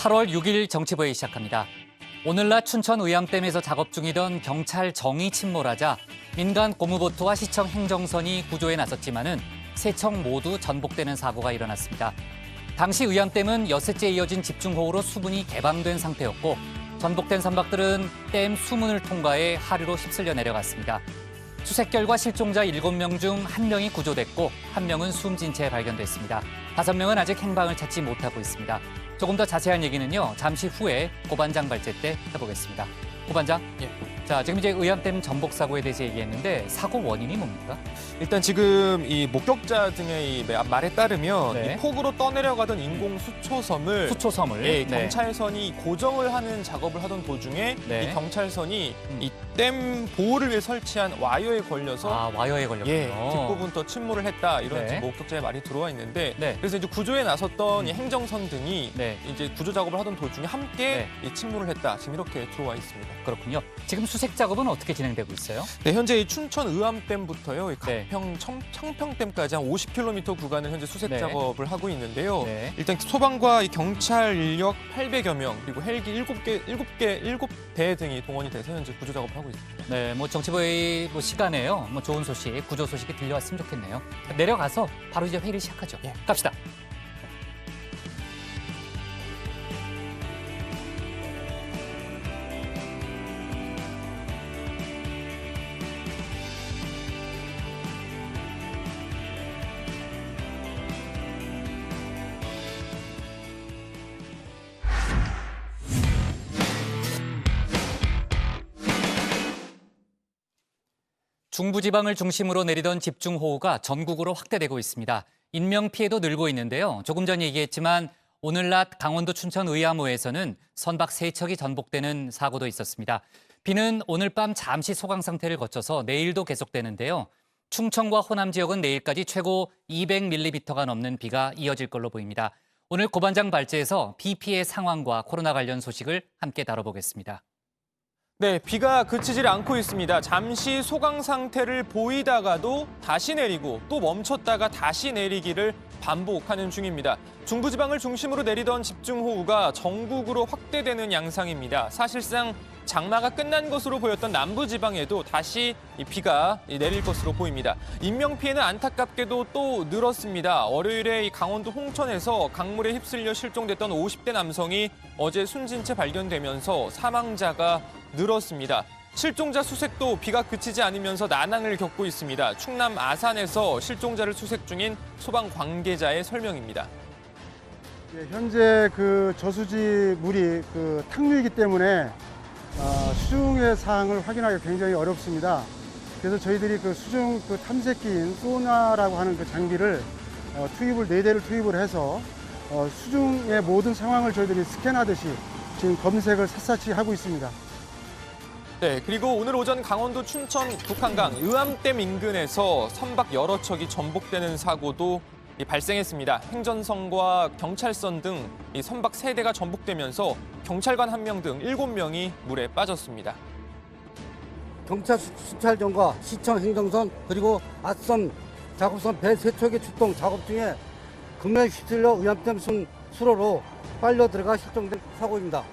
8월 6일 정치부회 시작합니다. 오늘날 춘천 의암댐에서 작업 중이던 경찰 정이 침몰하자 민간 고무보트와 시청 행정선이 구조에 나섰지만은 세 청 모두 전복되는 사고가 일어났습니다. 당시 의암댐은 여섯째 이어진 집중호우로 수문이 개방된 상태였고 전복된 선박들은 댐 수문을 통과해 하류로 휩쓸려 내려갔습니다. 수색 결과 실종자 7명 중 1명이 구조됐고 1명은 숨진 채 발견됐습니다. 5명은 아직 행방을 찾지 못하고 있습니다. 조금 더 자세한 얘기는요, 잠시 후에 고반장 발제 때 해보겠습니다. 고반장. 예. 자, 지금 이제 의암댐 전복 사고에 대해서 얘기했는데 사고 원인이 뭡니까? 일단 지금 이 목격자 등의 이 말에 따르면 네. 이 폭우로 떠내려가던 인공 수초섬을 수초섬을 예, 네. 경찰선이 고정을 하는 작업을 하던 도중에 네. 이 경찰선이 이 댐 보호를 위해 설치한 와이어에 걸려서 와이어에 걸렸군요. 예, 뒷부분부터 침몰을 했다 이런 네. 목격자의 말이 들어와 있는데 네. 그래서 이제 구조에 나섰던 이 행정선 등이 네. 이제 구조 작업을 하던 도중에 함께 이 침몰을 했다 지금 이렇게 들어와 있습니다. 그렇군요. 지금 수색 작업은 어떻게 진행되고 있어요? 네, 현재 이 춘천 의암댐부터요, 이 네. 가평 창평댐까지 한 50km 구간을 현재 수색 네. 작업을 하고 있는데요. 네. 일단 소방과 이 경찰 인력 800여 명 그리고 헬기 7대 등이 동원이 돼서 현재 구조 작업을 하고 있습니다. 네, 정치부회 시간에요. 좋은 소식, 구조 소식이 들려왔으면 좋겠네요. 내려가서 바로 이제 회의를 시작하죠. 예. 갑시다. 중부지방을 중심으로 내리던 집중호우가 전국으로 확대되고 있습니다. 인명피해도 늘고 있는데요. 조금 전 얘기했지만 오늘 낮 강원도 춘천 의암호에서는 선박 3척이 전복되는 사고도 있었습니다. 비는 오늘 밤 잠시 소강 상태를 거쳐서 내일도 계속되는데요. 충청과 호남 지역은 내일까지 최고 200mm가 넘는 비가 이어질 걸로 보입니다. 오늘 고반장 발제에서 비 피해 상황과 코로나 관련 소식을 함께 다뤄보겠습니다. 네, 비가 그치질 않고 있습니다. 잠시 소강 상태를 보이다가도 다시 내리고 또 멈췄다가 다시 내리기를 반복하는 중입니다. 중부지방을 중심으로 내리던 집중호우가 전국으로 확대되는 양상입니다. 사실상 장마가 끝난 것으로 보였던 남부지방에도 다시 비가 내릴 것으로 보입니다. 인명피해는 안타깝게도 또 늘었습니다. 월요일에 강원도 홍천에서 강물에 휩쓸려 실종됐던 50대 남성이 어제 숨진 채 발견되면서 사망자가 늘었습니다. 실종자 수색도 비가 그치지 않으면서 난항을 겪고 있습니다. 충남 아산에서 실종자를 수색 중인 소방 관계자의 설명입니다. 예, 현재 그 저수지 물이 그 탁류이기 때문에 수중의 사항을 확인하기 굉장히 어렵습니다. 그래서 저희들이 그 수중 그 탐색기인 소나라고 하는 그 장비를 투입을 4대를 투입을 해서 수중의 모든 상황을 저희들이 스캔하듯이 지금 검색을 샅샅이 하고 있습니다. 네, 그리고 오늘 오전 강원도 춘천 북한강 의암댐 인근에서 선박 여러 척이 전복되는 사고도 발생했습니다. 행전선과 경찰선 등 이 선박 3대가 전복되면서 경찰관 1명 등 7명이 물에 빠졌습니다. 경찰 수찰전과 시청 행정선 그리고 앞선 작업선 배 3척의 출동 작업 중에 금면에 휩쓸려 의암댐 수로로 빨려 들어가 실종된 사고입니다.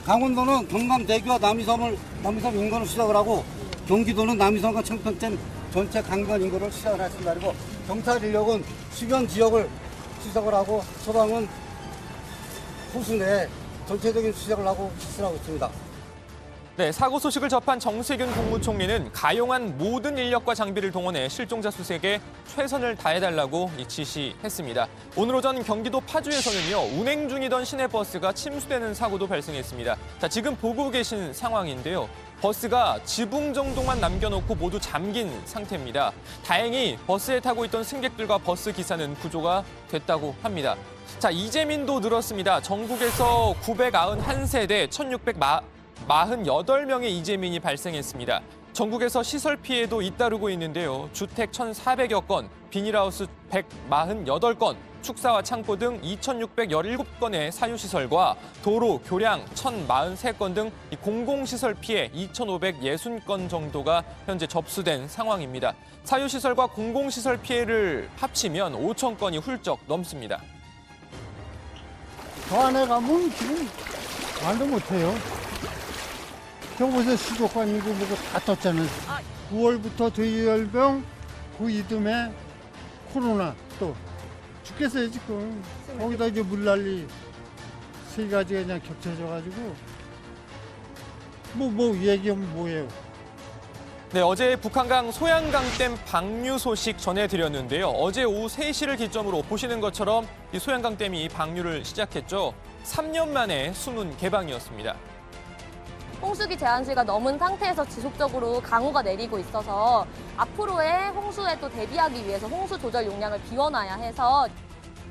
강원도는 경남대교와 남이섬 인근을 시작을 하고 경기도는 남이섬과 청평댐 전체 강변 인근을 시작을 했습니다. 그리고 경찰 인력은 주변 지역을 수색을 하고 소방은 호수 내 전체적인 수색을 하고 실시하고 있습니다. 네, 사고 소식을 접한 정세균 국무총리는 가용한 모든 인력과 장비를 동원해 실종자 수색에 최선을 다해달라고 지시했습니다. 오늘 오전 경기도 파주에서는요, 운행 중이던 시내버스가 침수되는 사고도 발생했습니다. 자, 지금 보고 계신 상황인데요. 버스가 지붕 정도만 남겨놓고 모두 잠긴 상태입니다. 다행히 버스에 타고 있던 승객들과 버스 기사는 구조가 됐다고 합니다. 자, 이재민도 늘었습니다. 전국에서 991세대 1648명의 이재민이 발생했습니다. 전국에서 시설 피해도 잇따르고 있는데요. 주택 1,400여 건, 비닐하우스 148건, 축사와 창고 등 2,617건의 사유시설과 도로, 교량 1,043건 등 공공시설 피해 2,560건 정도가 현재 접수된 상황입니다. 사유시설과 공공시설 피해를 합치면 5,000건이 훌쩍 넘습니다. 저 안에 가면 지금 말도 못해요. 저거 보세요. 수도관이고 뭐고 다 떴잖아요. 9월부터 저희열병, 그 이듬해 코로나 또 죽겠어요 지금. 거기다 이제 물난리 세 가지가 그냥 겹쳐져가지고 뭐 얘기하면 뭐예요. 네, 어제 북한강 소양강댐 방류 소식 전해드렸는데요. 어제 오후 3시를 기점으로 보시는 것처럼 이 소양강댐이 방류를 시작했죠. 3년 만에 숨은 개방이었습니다. 홍수기 제한시가 넘은 상태에서 지속적으로 강우가 내리고 있어서 앞으로의 홍수에 또 대비하기 위해서 홍수 조절 용량을 비워놔야 해서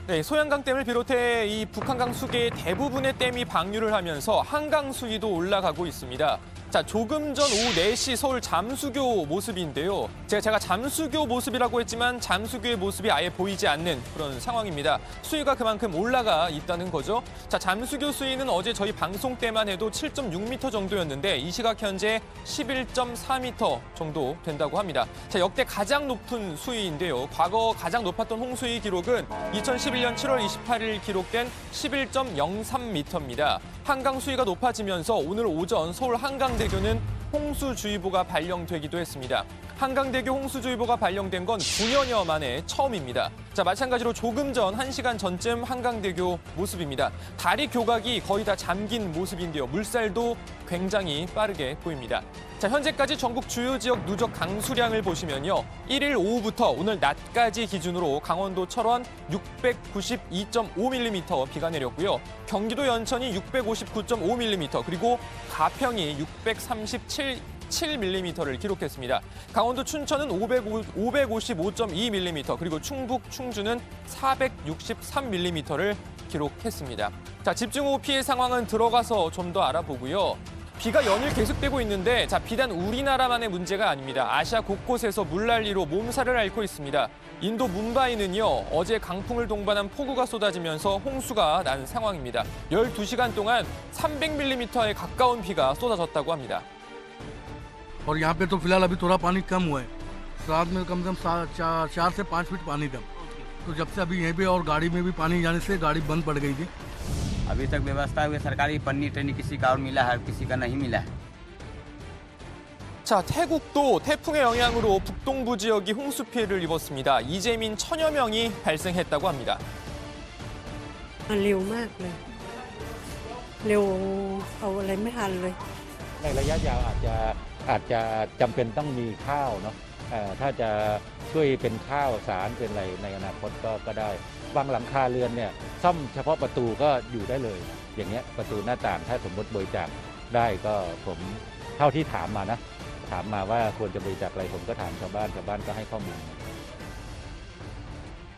네, 소양강댐을 비롯해 이 북한강 수계의 대부분의 댐이 방류를 하면서 한강 수위도 올라가고 있습니다. 자, 조금 전 오후 4시 서울 잠수교 모습인데요. 제가 잠수교 모습이라고 했지만 잠수교의 모습이 아예 보이지 않는 그런 상황입니다. 수위가 그만큼 올라가 있다는 거죠. 자, 잠수교 수위는 어제 저희 방송 때만 해도 7.6m 정도였는데 이 시각 현재 11.4m 정도 된다고 합니다. 자, 역대 가장 높은 수위인데요. 과거 가장 높았던 홍수위 기록은 2011년 7월 28일 기록된 11.03m입니다. 한강 수위가 높아지면서 오늘 오전 서울 한강대교는 홍수주의보가 발령되기도 했습니다. 한강대교 홍수주의보가 발령된 건 9년여 만에 처음입니다. 자, 마찬가지로 조금 전 1시간 전쯤 한강대교 모습입니다. 다리 교각이 거의 다 잠긴 모습인데요. 물살도 굉장히 빠르게 보입니다. 자, 현재까지 전국 주요 지역 누적 강수량을 보시면요. 1일 오후부터 오늘 낮까지 기준으로 강원도 철원 692.5mm 비가 내렸고요. 경기도 연천이 659.5mm, 그리고 가평이 637.7mm를 기록했습니다. 강원도 춘천은 555.2mm, 그리고 충북 충주는 463mm를 기록했습니다. 자, 집중호우 피해 상황은 들어가서 좀 더 알아보고요. 비가 연일 계속되고 있는데 비단 우리나라만의 문제가 아닙니다. 아시아 곳곳에서 물난리로 몸살을 앓고 있습니다. 인도 뭄바이는요, 어제 강풍을 동반한 폭우가 쏟아지면서 홍수가 난 상황입니다. 12시간 동안 300mm에 가까운 비가 쏟아졌다고 합니다. और यहाँ पे तो फिलहाल अभी थोड़ा पानी कम हुआ है। रात में कम से कम 4 से 5 फीट पानी था। तो जब से अभी यहीं पे और गाड़ी में भी पानी जाने से गाड़ी बंद पड़ गई थी। अभी तक व्यवस्था हुई सरकारी पन्नी टन्नी किसी का और मिला है, किसी का नहीं मिला है। 자, 태국도 태풍의 영향으로 북동부 지역이 홍수 피해를 입었습니다. 이재민 천여 명이 발생했다고 합니다. เร็วมากเลย เร็วเอาอะไรไม่ทันเลย ในระยะยาวอาจจะจำเป็นต้องมีข้าวเนาะถ้าจะช่วยเป็นข้าวสารเป็นอะไรในอนาคตก็ได้บางหลังคาเรือนเนี่ยซ่อมเฉพาะประตูก็อยู่ได้เลยอย่างเงี้ยประตูหน้าต่างถ้าสมมติบริจาคได้ก็ผมเท่าที่ถามมานะถามมาว่าควรจะบริจาคอะไรผมก็ถามชาวบ้านก็ให้ข้อมูล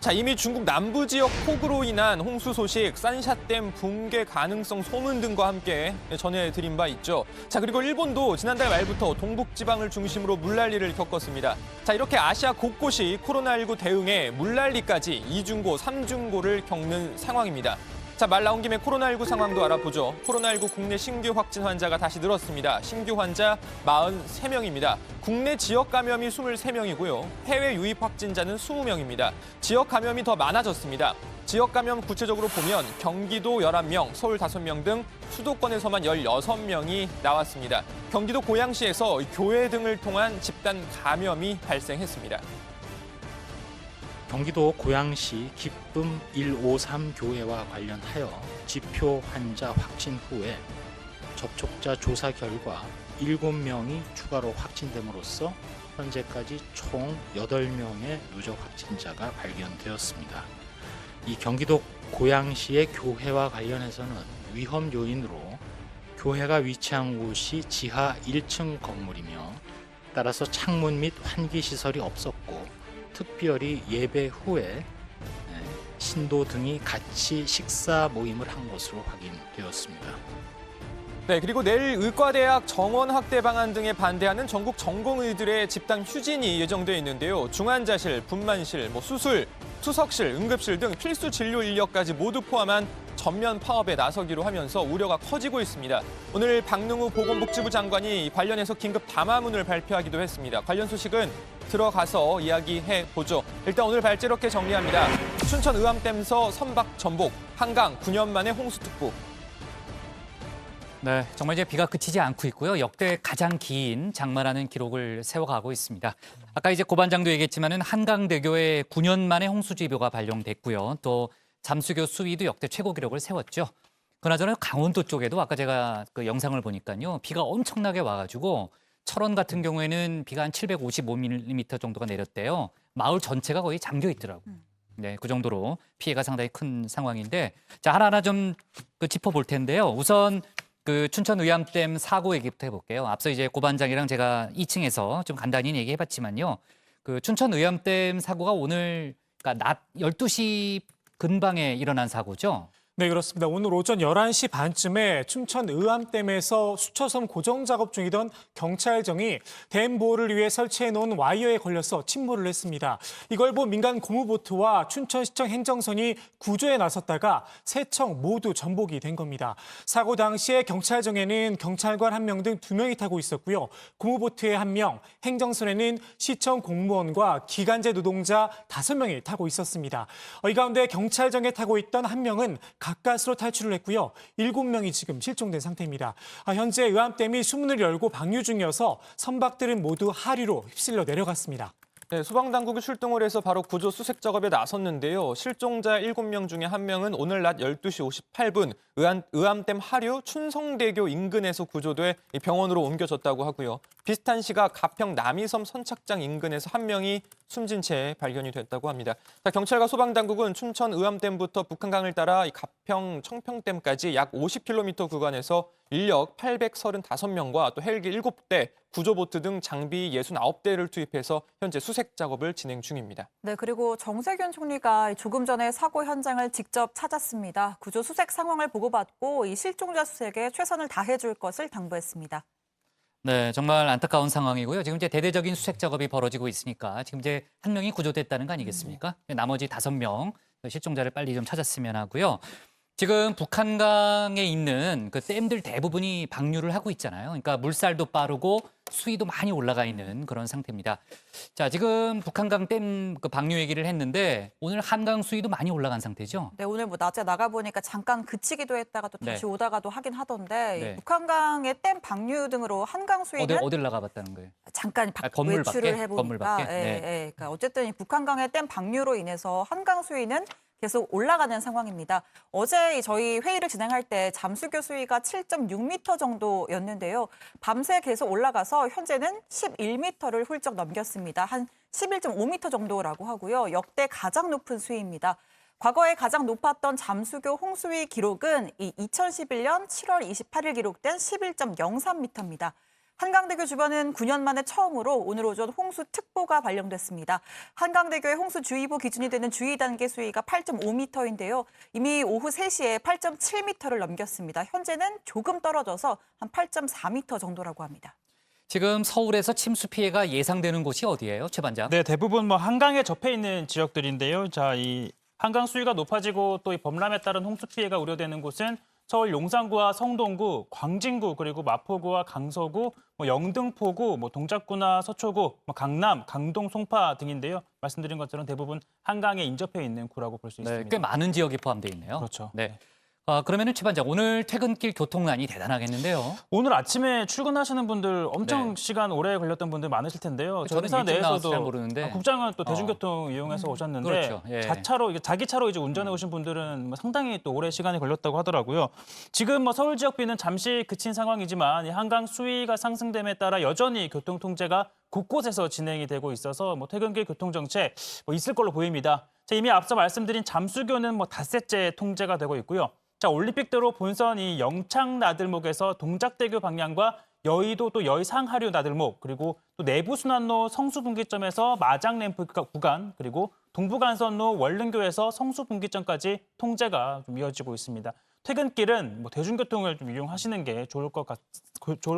자, 이미 중국 남부 지역 폭우로 인한 홍수 소식, 산샤댐 붕괴 가능성 소문 등과 함께 전해드린 바 있죠. 자, 그리고 일본도 지난달 말부터 동북지방을 중심으로 물난리를 겪었습니다. 자, 이렇게 아시아 곳곳이 코로나19 대응에 물난리까지 2중고, 3중고를 겪는 상황입니다. 자, 말 나온 김에 코로나19 상황도 알아보죠. 코로나19 국내 신규 확진 환자가 다시 늘었습니다. 신규 환자 43명입니다. 국내 지역 감염이 23명이고요. 해외 유입 확진자는 20명입니다. 지역 감염이 더 많아졌습니다. 지역 감염 구체적으로 보면 경기도 11명, 서울 5명 등 수도권에서만 16명이 나왔습니다. 경기도 고양시에서 교회 등을 통한 집단 감염이 발생했습니다. 경기도 고양시 기쁨 153 교회와 관련하여 지표 환자 확진 후에 접촉자 조사 결과 7명이 추가로 확진됨으로써 현재까지 총 8명의 누적 확진자가 발견되었습니다. 이 경기도 고양시의 교회와 관련해서는 위험 요인으로 교회가 위치한 곳이 지하 1층 건물이며 따라서 창문 및 환기 시설이 없었고 특별히 예배 후에 신도 등이 같이 식사 모임을 한 것으로 확인되었습니다. 네, 그리고 내일 의과대학 정원 확대 방안 등에 반대하는 전국 전공의들의 집단 휴진이 예정돼 있는데요. 중환자실, 분만실, 수술, 투석실, 응급실 등 필수 진료 인력까지 모두 포함한 전면 파업에 나서기로 하면서 우려가 커지고 있습니다. 오늘 박능우 보건복지부 장관이 관련해서 긴급 담화문을 발표하기도 했습니다. 관련 소식은 들어가서 이야기해 보죠. 일단 오늘 발제 이렇게 정리합니다. 춘천 의암댐서 선박 전복, 한강 9년 만에 홍수특보. 네, 정말 이제 비가 그치지 않고 있고요. 역대 가장 긴 장마라는 기록을 세워가고 있습니다. 아까 이제 고반장도 얘기했지만은 한강대교에 9년 만에 홍수주의보가 발령됐고요. 또 잠수교 수위도 역대 최고 기록을 세웠죠. 그나저나 강원도 쪽에도 아까 제가 그 영상을 보니까요. 비가 엄청나게 와가지고 철원 같은 경우에는 비가 한 755mm 정도가 내렸대요. 마을 전체가 거의 잠겨 있더라고요. 네, 그 정도로 피해가 상당히 큰 상황인데, 자, 하나하나 좀 짚어볼 텐데요. 우선 그 춘천 의암댐 사고 얘기부터 해볼게요. 앞서 이제 고반장이랑 제가 2층에서 좀 간단히 얘기해봤지만요. 그 춘천 의암댐 사고가 오늘 그러니까 낮 12시 근방에 일어난 사고죠. 네, 그렇습니다. 오늘 오전 11시 반쯤에 춘천 의암댐에서 수초섬 고정 작업 중이던 경찰정이 댐 보호를 위해 설치해 놓은 와이어에 걸려서 침몰을 했습니다. 이걸 본 민간 고무보트와 춘천시청 행정선이 구조에 나섰다가 세 청 모두 전복이 된 겁니다. 사고 당시에 경찰정에는 경찰관 1명 등 2명이 타고 있었고요. 고무보트에 1명, 행정선에는 시청 공무원과 기간제 노동자 5명이 타고 있었습니다. 이 가운데 경찰정에 타고 있던 1명은 가까스로 탈출을 했고요. 7명이 지금 실종된 상태입니다. 현재 의암댐이 수문을 열고 방류 중이어서 선박들은 모두 하류로 휩쓸려 내려갔습니다. 네, 소방당국이 출동을 해서 바로 구조 수색 작업에 나섰는데요. 실종자 7명 중에 1명은 오늘 낮 12시 58분 의암댐 하류 춘성대교 인근에서 구조돼 병원으로 옮겨졌다고 하고요. 비슷한 시각 가평 남이섬 선착장 인근에서 1명이 숨진 채 발견이 됐다고 합니다. 자, 경찰과 소방당국은 춘천 의암댐부터 북한강을 따라 가평 청평댐까지 약 50km 구간에서 인력 835명과 또 헬기 7대, 구조보트 등 장비 69대를 투입해서 현재 수색 작업을 진행 중입니다. 네, 그리고 정세균 총리가 조금 전에 사고 현장을 직접 찾았습니다. 구조 수색 상황을 보고받고 이 실종자 수색에 최선을 다해줄 것을 당부했습니다. 네, 정말 안타까운 상황이고요. 지금 이제 대대적인 수색 작업이 벌어지고 있으니까 지금 이제 1명이 구조됐다는 거 아니겠습니까? 나머지 5명 실종자를 빨리 좀 찾았으면 하고요. 지금 북한강에 있는 그 댐들 대부분이 방류를 하고 있잖아요. 그러니까 물살도 빠르고 수위도 많이 올라가 있는 그런 상태입니다. 자, 지금 북한강 댐 그 방류 얘기를 했는데 오늘 한강 수위도 많이 올라간 상태죠? 네, 오늘 뭐 낮에 나가보니까 잠깐 그치기도 했다가 또 다시 오다가도 하긴 하던데 네. 북한강의 댐 방류 등으로 한강 수위는 어딜 나가봤다는 거예요? 잠깐 건물 외출을 밖에? 해보니까 건물 밖에? 그러니까 어쨌든 이 북한강의 댐 방류로 인해서 한강 수위는 계속 올라가는 상황입니다. 어제 저희 회의를 진행할 때 잠수교 수위가 7.6m 정도였는데요. 밤새 계속 올라가서 현재는 11m를 훌쩍 넘겼습니다. 한 11.5m 정도라고 하고요. 역대 가장 높은 수위입니다. 과거에 가장 높았던 잠수교 홍수위 기록은 이 2011년 7월 28일 기록된 11.03m입니다. 한강대교 주변은 9년 만에 처음으로 오늘 오전 홍수특보가 발령됐습니다. 한강대교의 홍수주의보 기준이 되는 주의단계 수위가 8.5m인데요. 이미 오후 3시에 8.7m를 넘겼습니다. 현재는 조금 떨어져서 한 8.4m 정도라고 합니다. 지금 서울에서 침수 피해가 예상되는 곳이 어디예요, 최 반장? 네, 대부분 한강에 접해 있는 지역들인데요. 자, 이 한강 수위가 높아지고 또 이 범람에 따른 홍수 피해가 우려되는 곳은 서울 용산구와 성동구, 광진구, 그리고 마포구와 강서구, 영등포구, 동작구나 서초구, 강남, 강동, 송파 등인데요. 말씀드린 것처럼 대부분 한강에 인접해 있는 구라고 볼 수 있습니다. 꽤 많은 지역이 포함되어 있네요. 그렇죠. 네. 그러면은 최 반장, 오늘 퇴근길 교통난이 대단하겠는데요. 오늘 아침에 출근하시는 분들 엄청 네. 시간 오래 걸렸던 분들 많으실 텐데요. 저는 회사 일찍 나와서 잘 내에서도 모르는데. 국장은 또 대중교통 이용해서 오셨는데 그렇죠. 예. 자기 차로 이제 운전해 오신 분들은 상당히 또 오래 시간이 걸렸다고 하더라고요. 지금 서울 지역 비는 잠시 그친 상황이지만 이 한강 수위가 상승됨에 따라 여전히 교통 통제가 곳곳에서 진행이 되고 있어서 퇴근길 교통 정체 있을 걸로 보입니다. 이미 앞서 말씀드린 잠수교는 닷새째 통제가 되고 있고요. 자, 올림픽대로 본선 이 영창 나들목에서 동작대교 방향과 여의도 또 여의상하류 나들목, 그리고 또 내부순환로 성수분기점에서 마장램프 구간, 그리고 동부간선로 월릉교에서 성수분기점까지 통제가 좀 이어지고 있습니다. 퇴근길은 대중교통을 좀 이용하시는 게 좋을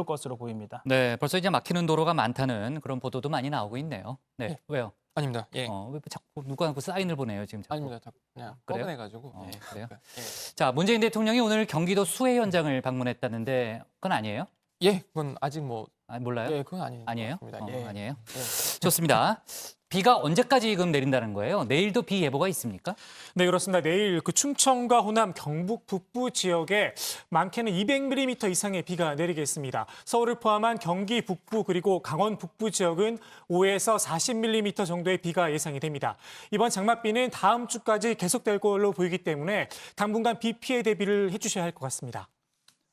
것으로 보입니다. 네, 벌써 이제 막히는 도로가 많다는 그런 보도도 많이 나오고 있네요. 네, 왜요? 아닙니다. 예. 왜 자꾸 누가 사인을 보내요 지금? 자꾸. 아닙니다. 그냥 그래요? 뻐근해가지고. 예. 그래요? 예. 자, 문재인 대통령이 오늘 경기도 수해 현장을 방문했다는데 그건 아니에요? 예, 그건 아직 뭐 몰라요? 예, 그건 아니에요? 예. 아니에요? 예. 좋습니다. 비가 언제까지 지금 내린다는 거예요? 내일도 비 예보가 있습니까? 네, 그렇습니다. 내일 그 충청과 호남, 경북 북부 지역에 많게는 200mm 이상의 비가 내리겠습니다. 서울을 포함한 경기 북부 그리고 강원 북부 지역은 5에서 40mm 정도의 비가 예상이 됩니다. 이번 장맛비는 다음 주까지 계속될 걸로 보이기 때문에 당분간 비 피해 대비를 해주셔야 할 것 같습니다.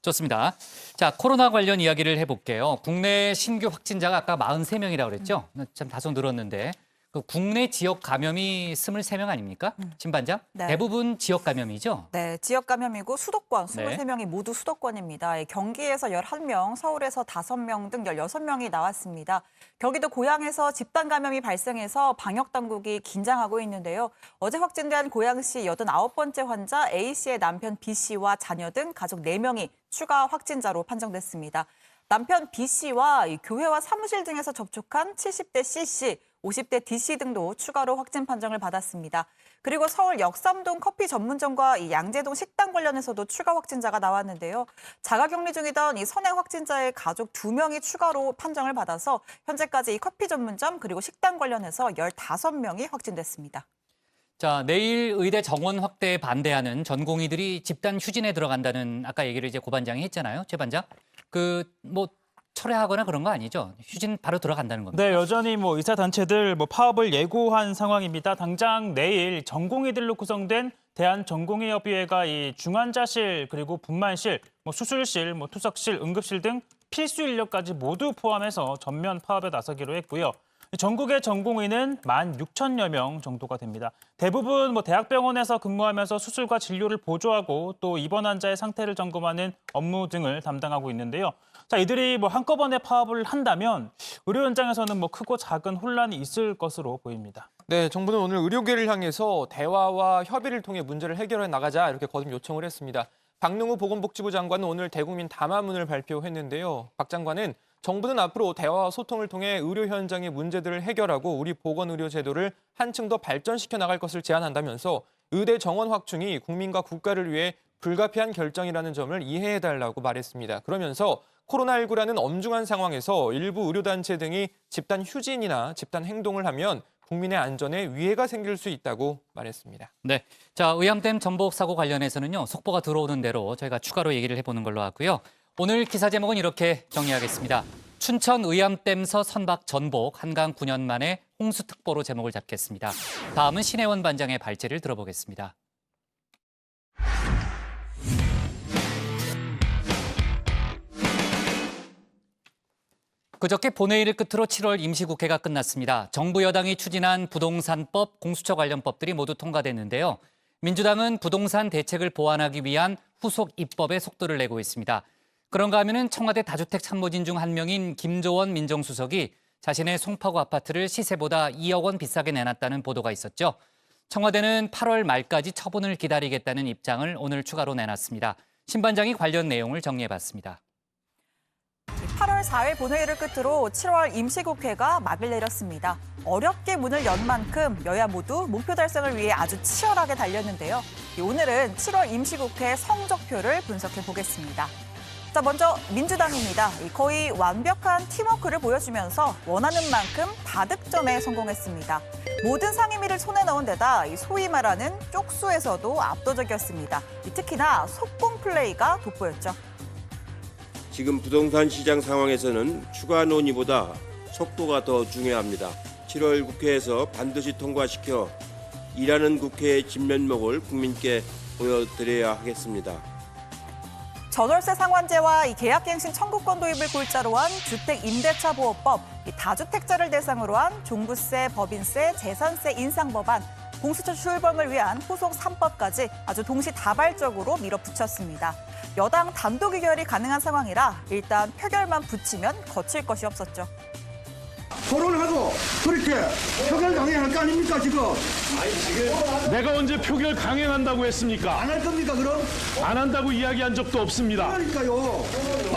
좋습니다. 자, 코로나 관련 이야기를 해볼게요. 국내 신규 확진자가 아까 43명이라고 그랬죠? 참 다소 늘었는데 그 국내 지역 감염이 23명 아닙니까? 신 반장? 네. 대부분 지역 감염이죠? 네, 지역 감염이고 수도권 네. 23명이 모두 수도권입니다. 경기에서 11명, 서울에서 5명 등 16명이 나왔습니다. 경기도 고양에서 집단 감염이 발생해서 방역 당국이 긴장하고 있는데요. 어제 확진된 고양시 89번째 환자 A씨의 남편 B씨와 자녀 등 가족 4명이 추가 확진자로 판정됐습니다. 남편 B씨와 교회와 사무실 등에서 접촉한 70대 C씨, 50대 D씨 등도 추가로 확진 판정을 받았습니다. 그리고 서울 역삼동 커피 전문점과 양재동 식당 관련해서도 추가 확진자가 나왔는데요. 자가격리 중이던 이 선행 확진자의 가족 2명이 추가로 판정을 받아서 현재까지 이 커피 전문점 그리고 식당 관련해서 15명이 확진됐습니다. 자, 내일 의대 정원 확대에 반대하는 전공의들이 집단 휴진에 들어간다는 아까 얘기를 이제 고 반장이 했잖아요. 최 반장. 철회하거나 그런 거 아니죠? 휴진 바로 들어간다는 겁니다. 네, 여전히 의사 단체들 파업을 예고한 상황입니다. 당장 내일 전공의들로 구성된 대한전공의협의회가 이 중환자실 그리고 분만실, 수술실, 투석실, 응급실 등 필수 인력까지 모두 포함해서 전면 파업에 나서기로 했고요. 전국의 전공의는 16,000여 명 정도가 됩니다. 대부분 대학병원에서 근무하면서 수술과 진료를 보조하고 또 입원 환자의 상태를 점검하는 업무 등을 담당하고 있는데요. 자, 이들이 한꺼번에 파업을 한다면 의료 현장에서는 크고 작은 혼란이 있을 것으로 보입니다. 네, 정부는 오늘 의료계를 향해서 대화와 협의를 통해 문제를 해결해 나가자 이렇게 거듭 요청을 했습니다. 박능우 보건복지부 장관은 오늘 대국민 담화문을 발표했는데요. 박 장관은 정부는 앞으로 대화와 소통을 통해 의료 현장의 문제들을 해결하고 우리 보건의료 제도를 한층 더 발전시켜 나갈 것을 제안한다면서 의대 정원 확충이 국민과 국가를 위해 불가피한 결정이라는 점을 이해해달라고 말했습니다. 그러면서 코로나19라는 엄중한 상황에서 일부 의료단체 등이 집단 휴진이나 집단 행동을 하면 국민의 안전에 위해가 생길 수 있다고 말했습니다. 네, 자, 의암댐 전복 사고 관련해서는요. 속보가 들어오는 대로 저희가 추가로 얘기를 해보는 걸로 하고요. 오늘 기사 제목은 이렇게 정리하겠습니다. 춘천 의암댐서 선박 전복 한강 9년 만에 홍수특보로 제목을 잡겠습니다. 다음은 신혜원 반장의 발제를 들어보겠습니다. 그저께 본회의를 끝으로 7월 임시국회가 끝났습니다. 정부 여당이 추진한 부동산법, 공수처 관련 법들이 모두 통과됐는데요. 민주당은 부동산 대책을 보완하기 위한 후속 입법에 속도를 내고 있습니다. 그런가 하면은 청와대 다주택 참모진 중 한 명인 김조원 민정수석이 자신의 송파구 아파트를 시세보다 2억 원 비싸게 내놨다는 보도가 있었죠. 청와대는 8월 말까지 처분을 기다리겠다는 입장을 오늘 추가로 내놨습니다. 신 반장이 관련 내용을 정리해봤습니다. 8월 4일 본회의를 끝으로 7월 임시국회가 막을 내렸습니다. 어렵게 문을 연 만큼 여야 모두 목표 달성을 위해 아주 치열하게 달렸는데요. 오늘은 7월 임시국회 성적표를 분석해 보겠습니다. 자, 먼저 민주당입니다. 거의 완벽한 팀워크를 보여주면서 원하는 만큼 다득점에 성공했습니다. 모든 상임위를 손에 넣은 데다 소위 말하는 쪽수에서도 압도적이었습니다. 특히나 속공 플레이가 돋보였죠. 지금 부동산 시장 상황에서는 추가 논의보다 속도가 더 중요합니다. 7월 국회에서 반드시 통과시켜 일하는 국회의 진면목을 국민께 보여드려야 하겠습니다. 전월세 상환제와 계약갱신 청구권 도입을 골자로 한 주택임대차보호법, 다주택자를 대상으로 한 종부세, 법인세, 재산세 인상 법안, 공수처 출범을 위한 후속 3법까지 아주 동시다발적으로 밀어붙였습니다. 여당 단독 의결이 가능한 상황이라 일단 표결만 붙이면 거칠 것이 없었죠. 토론하고 그렇게 표결 강행할 거 아닙니까 지금? 내가 언제 표결 강행한다고 했습니까? 안 할 겁니까 그럼? 안 한다고 이야기한 적도 없습니다. 그러니까요.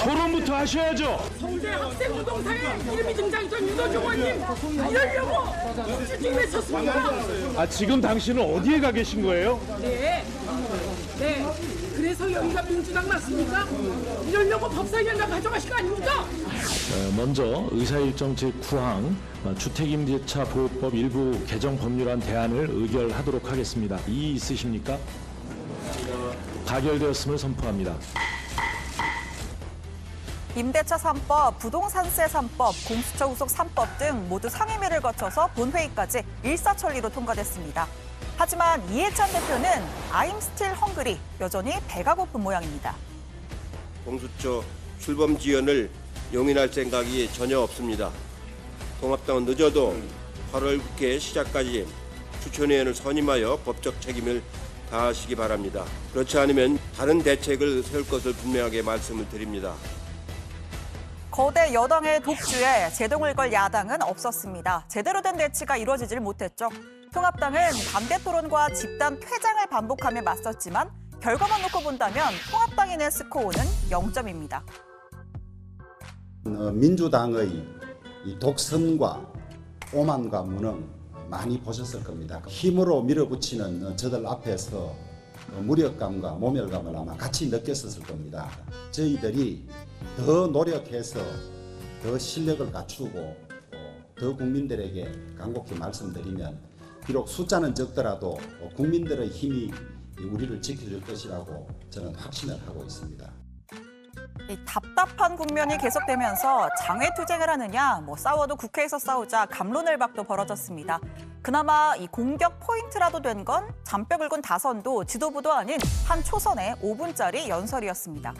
토론부터 하셔야죠. 성대 학생 부동산에 이름이 등장했던 유도종 의원님 이러려고 주중에 섰습니다. 지금 당신은 어디에 가 계신 거예요? 네. 그래서 여기가 민주당 맞습니까? 이러려고 법사위원장 가져가신 거 아닙니까? 먼저 의사일정 제9항 주택임대차 보호법 일부 개정 법률안 대안을 의결하도록 하겠습니다. 이의 있으십니까? 가결되었음을 선포합니다. 임대차 3법, 부동산세 3법, 공수처 후속 3법 등 모두 상임위를 거쳐서 본회의까지 일사천리로 통과됐습니다. 하지만 이해찬 대표는 I'm still hungry, 여전히 배가 고픈 모양입니다. 공수처 출범 지연을 용인할 생각이 전혀 없습니다. 통합당은 늦어도 8월 국회 시작까지 추천위원을 선임하여 법적 책임을 다하시기 바랍니다. 그렇지 않으면 다른 대책을 세울 것을 분명하게 말씀을 드립니다. 거대 여당의 독주에 제동을 걸 야당은 없었습니다. 제대로 된 대치가 이루어지질 못했죠. 통합당은 반대 토론과 집단 퇴장을 반복하며 맞섰지만 결과만 놓고 본다면 통합당이 낸 스코어는 0점입니다. 민주당의 이 독선과 오만과 무능 많이 보셨을 겁니다. 힘으로 밀어붙이는 저들 앞에서 무력감과 모멸감을 아마 같이 느꼈었을 겁니다. 저희들이 더 노력해서 더 실력을 갖추고 더 국민들에게 간곡히 말씀드리면 비록 숫자는 적더라도 국민들의 힘이 우리를 지켜줄 것이라고 저는 확신을 하고 있습니다. 이 답답한 국면이 계속되면서 장외투쟁을 하느냐, 싸워도 국회에서 싸우자 갑론을박도 벌어졌습니다. 그나마 이 공격 포인트라도 된 건 잔뼈 굵은 다선도 지도부도 아닌 한 초선의 5분짜리 연설이었습니다.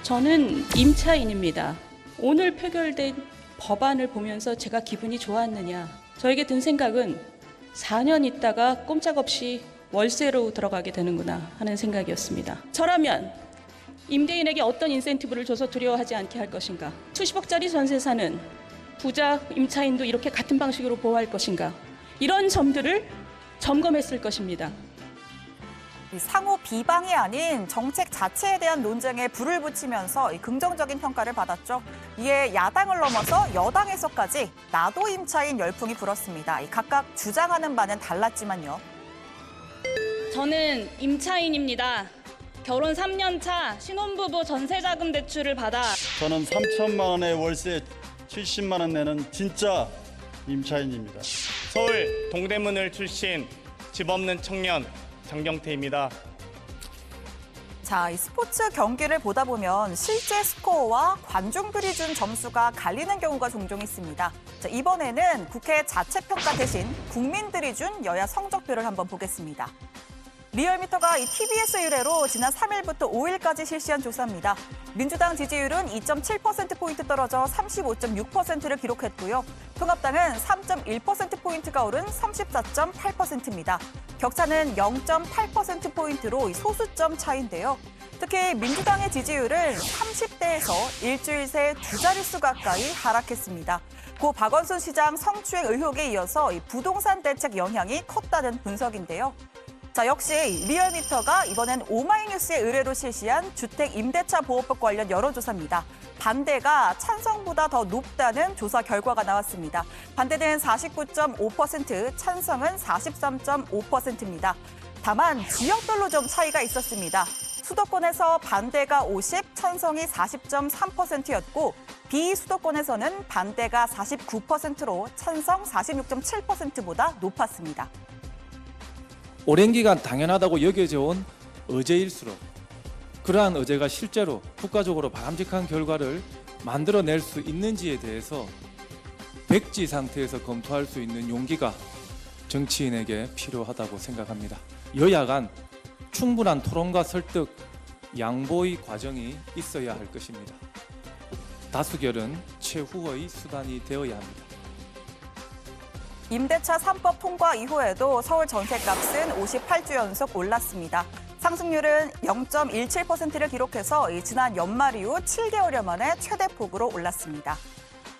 저는 임차인입니다. 오늘 표결된 법안을 보면서 제가 기분이 좋았느냐. 저에게 든 생각은 4년 있다가 꼼짝없이 월세로 들어가게 되는구나 하는 생각이었습니다. 저라면 임대인에게 어떤 인센티브를 줘서 두려워하지 않게 할 것인가? 수십억짜리 전세 사는 부자 임차인도 이렇게 같은 방식으로 보호할 것인가? 이런 점들을 점검했을 것입니다. 상호 비방이 아닌 정책 자체에 대한 논쟁에 불을 붙이면서 긍정적인 평가를 받았죠. 이에 야당을 넘어서 여당에서까지 나도 임차인 열풍이 불었습니다. 각각 주장하는 바는 달랐지만요. 저는 임차인입니다. 결혼 3년 차 신혼부부 전세자금 대출을 받아 저는 3천만 원의 월세 70만 원 내는 진짜 임차인입니다. 서울 동대문을 출신 집 없는 청년 장경태입니다. 자, 이 스포츠 경기를 보다 보면 실제 스코어와 관중들이 준 점수가 갈리는 경우가 종종 있습니다. 자, 이번에는 국회 자체평가 대신 국민들이 준 여야 성적표를 한번 보겠습니다. 리얼미터가 이 TBS 의뢰로 지난 3일부터 5일까지 실시한 조사입니다. 민주당 지지율은 2.7%포인트 떨어져 35.6%를 기록했고요. 통합당은 3.1%포인트가 오른 34.8%입니다. 격차는 0.8%포인트로 소수점 차이인데요. 특히 민주당의 지지율은 30대에서 일주일 새 두 자릿수 가까이 하락했습니다. 고 박원순 시장 성추행 의혹에 이어서 이 부동산 대책 영향이 컸다는 분석인데요. 자, 역시 리얼미터가 이번엔 오마이뉴스의 의뢰로 실시한 주택 임대차 보호법 관련 여론조사입니다. 반대가 찬성보다 더 높다는 조사 결과가 나왔습니다. 반대는 49.5%, 찬성은 43.5%입니다. 다만 지역별로 좀 차이가 있었습니다. 수도권에서 반대가 50, 찬성이 40.3%였고 비수도권에서는 반대가 49%로 찬성 46.7%보다 높았습니다. 오랜 기간 당연하다고 여겨져 온 의제일수록 그러한 의제가 실제로 국가적으로 바람직한 결과를 만들어낼 수 있는지에 대해서 백지 상태에서 검토할 수 있는 용기가 정치인에게 필요하다고 생각합니다. 여야 간 충분한 토론과 설득, 양보의 과정이 있어야 할 것입니다. 다수결은 최후의 수단이 되어야 합니다. 임대차 3법 통과 이후에도 서울 전셋값은 58주 연속 올랐습니다. 상승률은 0.17%를 기록해서 지난 연말 이후 7개월여 만에 최대폭으로 올랐습니다.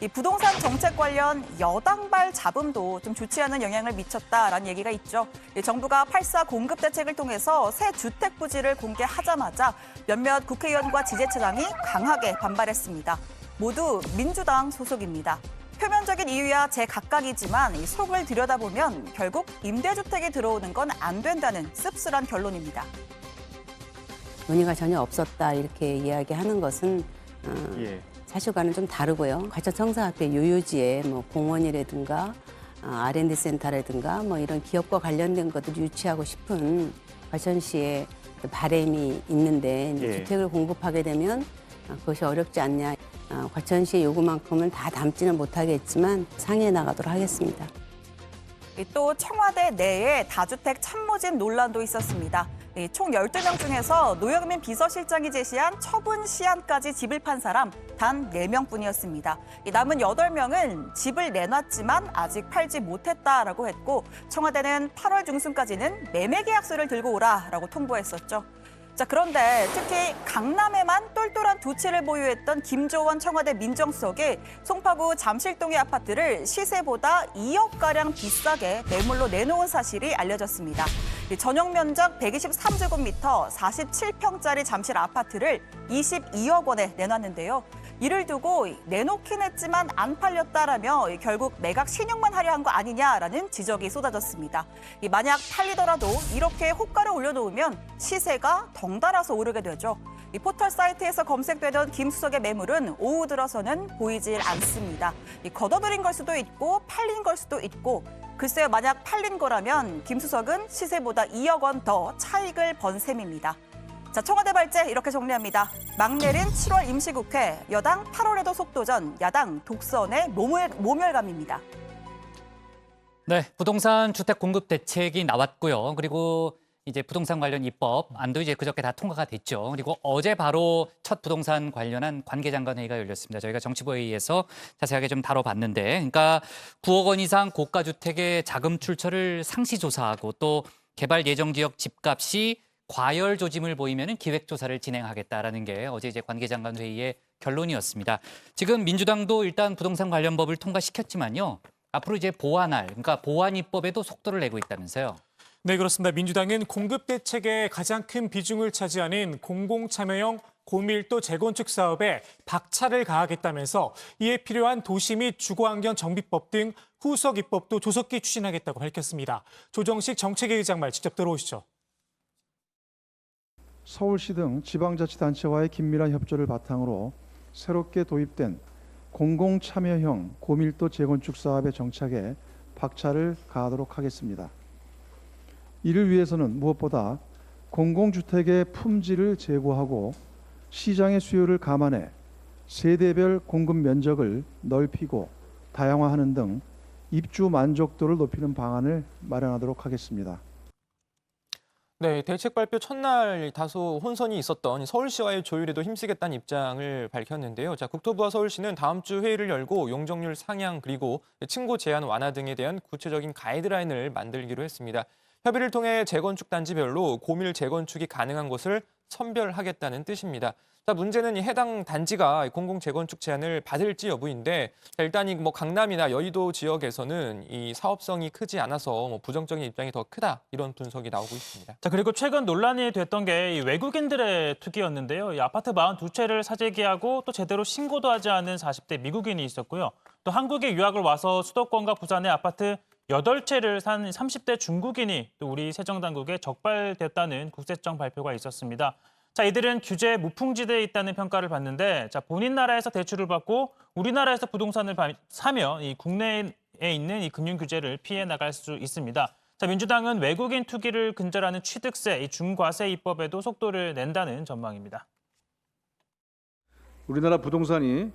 이 부동산 정책 관련 여당발 잡음도 좀 좋지 않은 영향을 미쳤다라는 얘기가 있죠. 정부가 8.4 공급 대책을 통해서 새 주택 부지를 공개하자마자 몇몇 국회의원과 지자체장이 강하게 반발했습니다. 모두 민주당 소속입니다. 표면적인 이유야 제각각이지만 이 속을 들여다보면 결국 임대주택이 들어오는 건 안 된다는 씁쓸한 결론입니다. 논의가 전혀 없었다 이렇게 이야기하는 것은 사실과는 좀 다르고요. 과천청사앞에 요요지에 뭐 공원이라든가 R&D 센터라든가 뭐 이런 기업과 관련된 것들을 유치하고 싶은 과천시의 바람이 있는데 이제 주택을 공급하게 되면 그것이 어렵지 않냐. 과천시의 요구만큼은 다 담지는 못하겠지만 상의해 나가도록 하겠습니다. 또 청와대 내에 다주택 참모집 논란도 있었습니다. 총 12명 중에서 노영민 비서실장이 제시한 처분 시한까지 집을 판 사람 단 4명뿐이었습니다. 남은 8명은 집을 내놨지만 아직 팔지 못했다라고 했고 청와대는 8월 중순까지는 매매 계약서를 들고 오라라고 통보했었죠. 자, 그런데 특히 강남에만 똘똘한 두 채를 보유했던 김조원 청와대 민정수석이 송파구 잠실동의 아파트를 시세보다 2억가량 비싸게 매물로 내놓은 사실이 알려졌습니다. 전용 면적 123제곱미터 47평짜리 잠실 아파트를 22억 원에 내놨는데요. 이를 두고 내놓긴 했지만 안 팔렸다라며 결국 매각 신용만 하려 한 거 아니냐라는 지적이 쏟아졌습니다. 만약 팔리더라도 이렇게 호가를 올려놓으면 시세가 덩달아서 오르게 되죠. 이 포털 사이트에서 검색되던 김 수석의 매물은 오후 들어서는 보이질 않습니다. 걷어들인 걸 수도 있고 팔린 걸 수도 있고 글쎄요, 만약 팔린 거라면 김 수석은 시세보다 2억 원 더 차익을 번 셈입니다. 자, 청와대 발제 이렇게 정리합니다. 막 내린 7월 임시국회, 여당 8월에도 속도전, 야당 독선의 모멸감입니다. 네, 부동산 주택 공급 대책이 나왔고요. 그리고 이제 부동산 관련 입법 안도 이제 그저께 다 통과가 됐죠. 그리고 어제 바로 첫 부동산 관련한 관계장관 회의가 열렸습니다. 저희가 정치부회의에서 자세하게 좀 다뤄봤는데, 그러니까 9억 원 이상 고가 주택의 자금 출처를 상시 조사하고 또 개발 예정 지역 집값이 과열 조짐을 보이면 기획조사를 진행하겠다라는 게 어제 이제 관계장관 회의의 결론이었습니다. 지금 민주당도 일단 부동산 관련 법을 통과시켰지만요. 앞으로 이제 보완할, 그러니까 보완 입법에도 속도를 내고 있다면서요. 네, 그렇습니다. 민주당은 공급 대책의 가장 큰 비중을 차지하는 공공참여형 고밀도 재건축 사업에 박차를 가하겠다면서 이에 필요한 도시 및 주거환경 정비법 등 후속 입법도 조속히 추진하겠다고 밝혔습니다. 조정식 정책위 의장 말 직접 들어오시죠. 서울시 등 지방자치단체와의 긴밀한 협조를 바탕으로 새롭게 도입된 공공참여형 고밀도 재건축 사업의 정착에 박차를 가하도록 하겠습니다. 이를 위해서는 무엇보다 공공주택의 품질을 제고하고 시장의 수요를 감안해 세대별 공급 면적을 넓히고 다양화하는 등 입주 만족도를 높이는 방안을 마련하도록 하겠습니다. 네, 대책 발표 첫날 다소 혼선이 있었던 서울시와의 조율에도 힘쓰겠다는 입장을 밝혔는데요. 자, 국토부와 서울시는 다음 주 회의를 열고 용적률 상향 그리고 층고 제한 완화 등에 대한 구체적인 가이드라인을 만들기로 했습니다. 협의를 통해 재건축 단지별로 고밀 재건축이 가능한 곳을 선별하겠다는 뜻입니다. 자, 문제는 이 해당 단지가 공공 재건축 제한을 받을지 여부인데, 자, 일단 이 강남이나 여의도 지역에서는 이 사업성이 크지 않아서 부정적인 입장이 더 크다 이런 분석이 나오고 있습니다. 자, 그리고 최근 논란이 됐던 게 이 외국인들의 투기였는데요. 이 아파트 42채를 사재기하고 또 제대로 신고도 하지 않은 40대 미국인이 있었고요. 또 한국에 유학을 와서 수도권과 부산의 아파트 8채를 산 30대 중국인이 또 우리 세정당국에 적발됐다는 국세청 발표가 있었습니다. 자, 이들은 규제 무풍지대에 있다는 평가를 받는데, 자, 본인 나라에서 대출을 받고 우리나라에서 부동산을 사면 이 국내에 있는 이 금융 규제를 피해 나갈 수 있습니다. 자, 민주당은 외국인 투기를 근절하는 취득세, 이 중과세 입법에도 속도를 낸다는 전망입니다. 우리나라 부동산이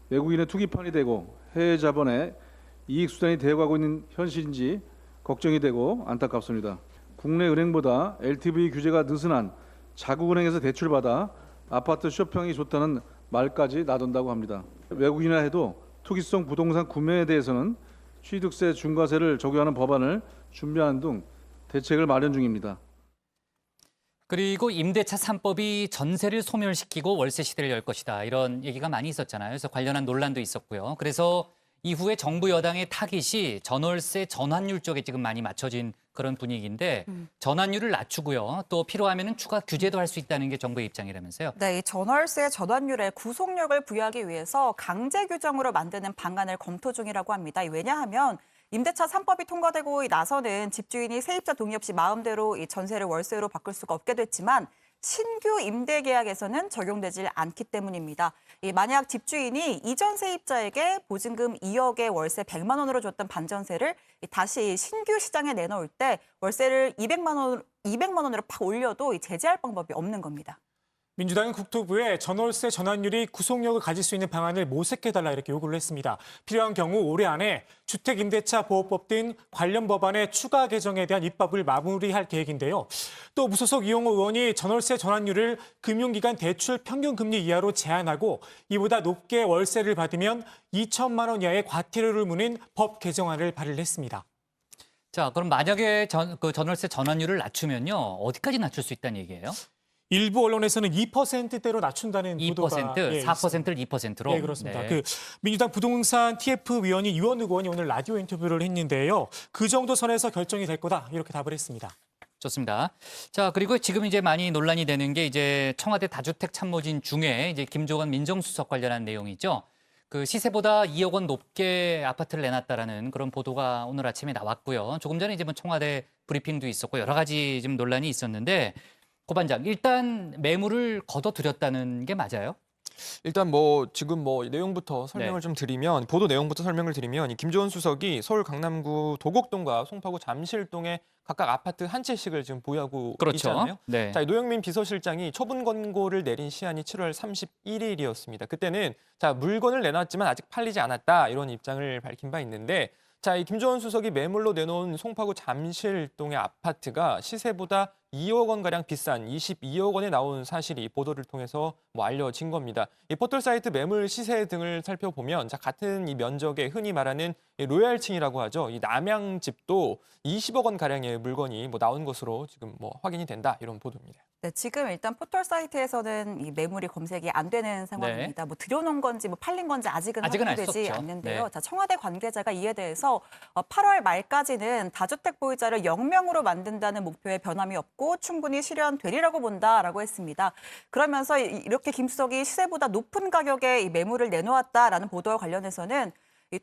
외국인의 투기판이 되고 해외 자본의 이익 수단이 되어가고 있는 현실인지 걱정이 되고 안타깝습니다. 국내 은행보다 LTV 규제가 느슨한 자국은행에서 대출받아 아파트 쇼평이 좋다는 말까지 나돈다고 합니다. 외국인이라 해도 투기성 부동산 구매에 대해서는 취득세 중과세를 적용하는 법안을 준비하는 등 대책을 마련 중입니다. 그리고 임대차 3법이 전세를 소멸시키고 월세 시대를 열 것이다. 이런 얘기가 많이 있었잖아요. 그래서 관련한 논란도 있었고요. 그래서 이후에 정부 여당의 타깃이 전월세 전환율 쪽에 지금 많이 맞춰진 그런 분위기인데 전환율을 낮추고요. 또 필요하면 추가 규제도 할 수 있다는 게 정부의 입장이라면서요. 네, 이 전월세 전환율에 구속력을 부여하기 위해서 강제 규정으로 만드는 방안을 검토 중이라고 합니다. 왜냐하면 임대차 3법이 통과되고 나서는 집주인이 세입자 동의 없이 마음대로 이 전세를 월세로 바꿀 수가 없게 됐지만 신규 임대 계약에서는 적용되지 않기 때문입니다. 만약 집주인이 이전 세입자에게 보증금 2억에 월세 100만 원으로 줬던 반전세를 다시 신규 시장에 내놓을 때 월세를 200만 원으로 팍 올려도 제재할 방법이 없는 겁니다. 민주당은 국토부에 전월세 전환율이 구속력을 가질 수 있는 방안을 모색해달라 이렇게 요구를 했습니다. 필요한 경우 올해 안에 주택임대차보호법 등 관련 법안의 추가 개정에 대한 입법을 마무리할 계획인데요. 또 무소속 이용호 의원이 전월세 전환율을 금융기관 대출 평균 금리 이하로 제한하고 이보다 높게 월세를 받으면 2천만 원 이하의 과태료를 무는 법 개정안을 발의를 했습니다. 자, 그럼 만약에 전월세 전환율을 낮추면요. 어디까지 낮출 수 있다는 얘기예요? 일부 언론에서는 2%대로 낮춘다는 2%, 보도가 4%를 2%로? 네, 그렇습니다. 네. 민주당 부동산 TF 위원이 유원욱 의원이 오늘 라디오 인터뷰를 했는데요. 그 정도 선에서 결정이 될 거다 이렇게 답을 했습니다. 좋습니다. 자, 그리고 지금 이제 많이 논란이 되는 게 이제 청와대 다주택 참모진 중에 이제 김조건 민정수석 관련한 내용이죠. 그 시세보다 2억 원 높게 아파트를 내놨다라는 그런 보도가 오늘 아침에 나왔고요. 조금 전에 이제 뭐 청와대 브리핑도 있었고 여러 가지 좀 논란이 있었는데 고 반장, 일단 매물을 거둬들였다는 게 맞아요? 일단 지금 내용부터 설명을 좀 드리면 보도 내용부터 설명을 드리면 이 김조원 수석이 서울 강남구 도곡동과 송파구 잠실동에 각각 아파트 한 채씩을 지금 보유하고 있잖아요. 네. 자, 노영민 비서실장이 처분 권고를 내린 시한이 7월 31일이었습니다. 그때는 자, 물건을 내놨지만 아직 팔리지 않았다 이런 입장을 밝힌 바 있는데 자, 이 김조원 수석이 매물로 내놓은 송파구 잠실동의 아파트가 시세보다 2억 원가량 비싼 22억 원에 나온 사실이 보도를 통해서 알려진 겁니다. 이 포털 사이트 매물 시세 등을 살펴보면 자, 같은 이 면적에 흔히 말하는 로얄층이라고 하죠. 이 남양집도 20억 원 가량의 물건이 나온 것으로 지금 확인이 된다 이런 보도입니다. 네, 지금 일단 포털 사이트에서는 이 매물이 검색이 안 되는 상황입니다. 들여놓은 건지 팔린 건지 아직은 확인되지 않는데요. 네. 자, 청와대 관계자가 이에 대해서 8월 말까지는 다주택 보유자를 0명으로 만든다는 목표에 변함이 없고 충분히 실현되리라고 본다라고 했습니다. 그러면서 이렇게 김 수석이 시세보다 높은 가격에 이 매물을 내놓았다라는 보도와 관련해서는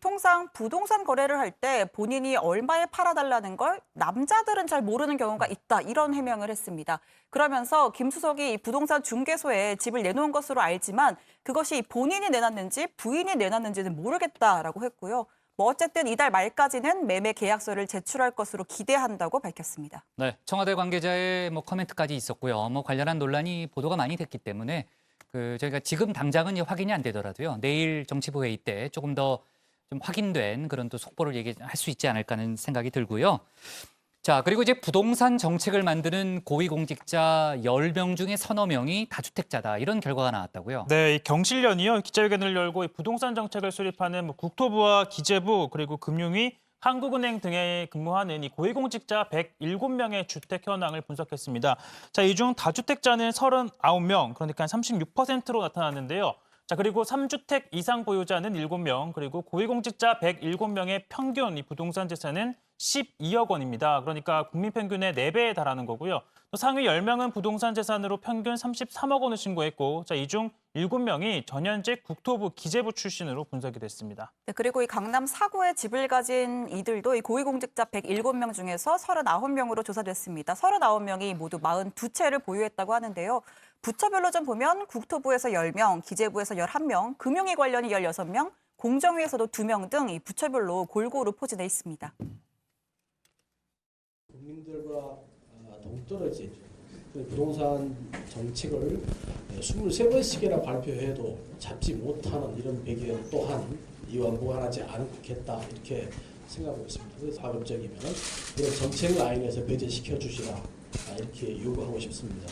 통상 부동산 거래를 할 때 본인이 얼마에 팔아달라는 걸 남자들은 잘 모르는 경우가 있다 이런 해명을 했습니다. 그러면서 김 수석이 부동산 중개소에 집을 내놓은 것으로 알지만 그것이 본인이 내놨는지 부인이 내놨는지는 모르겠다라고 했고요. 어쨌든 이달 말까지는 매매 계약서를 제출할 것으로 기대한다고 밝혔습니다. 네, 청와대 관계자의 코멘트까지 있었고요. 관련한 논란이 보도가 많이 됐기 때문에 저희가 지금 당장은 확인이 안 되더라도요. 내일 정치부 회의 때 조금 더 좀 확인된 그런 또 속보를 얘기할 수 있지 않을까 하는 생각이 들고요. 자, 그리고 이제 부동산 정책을 만드는 고위공직자 10명 중에 서너 명이 다주택자다. 이런 결과가 나왔다고요. 네, 이 경실련이요. 기자회견을 열고 이 부동산 정책을 수립하는 국토부와 기재부 그리고 금융위, 한국은행 등에 근무하는 이 고위공직자 107명의 주택 현황을 분석했습니다. 자, 이 중 다주택자는 39명, 그러니까 36%로 나타났는데요. 자, 그리고 3주택 이상 보유자는 7명, 그리고 고위공직자 107명의 평균 이 부동산 자산은 12억 원입니다. 그러니까 국민 평균의 4배에 달하는 거고요. 또 상위 10명은 부동산 재산으로 평균 33억 원을 신고했고, 자, 이 중 7명이 전현직 국토부 기재부 출신으로 분석이 됐습니다. 네, 그리고 이 강남 4구에 집을 가진 이들도 이 고위공직자 107명 중에서 39명으로 조사됐습니다. 39명이 모두 42채를 보유했다고 하는데요. 부처별로 좀 보면 국토부에서 10명, 기재부에서 11명, 금융위 관련이 16명, 공정위에서도 2명 등 이 부처별로 골고루 포진해 있습니다. 국민들과 동떨어진 부동산 정책을 23번씩이나 발표해도 잡지 못하는 이런 배경 또한 이와 무관하지 않겠다 이렇게 생각하고 있습니다. 그래서 가급적이면 이런 정책 라인에서 배제시켜 주시라 이렇게 요구하고 싶습니다.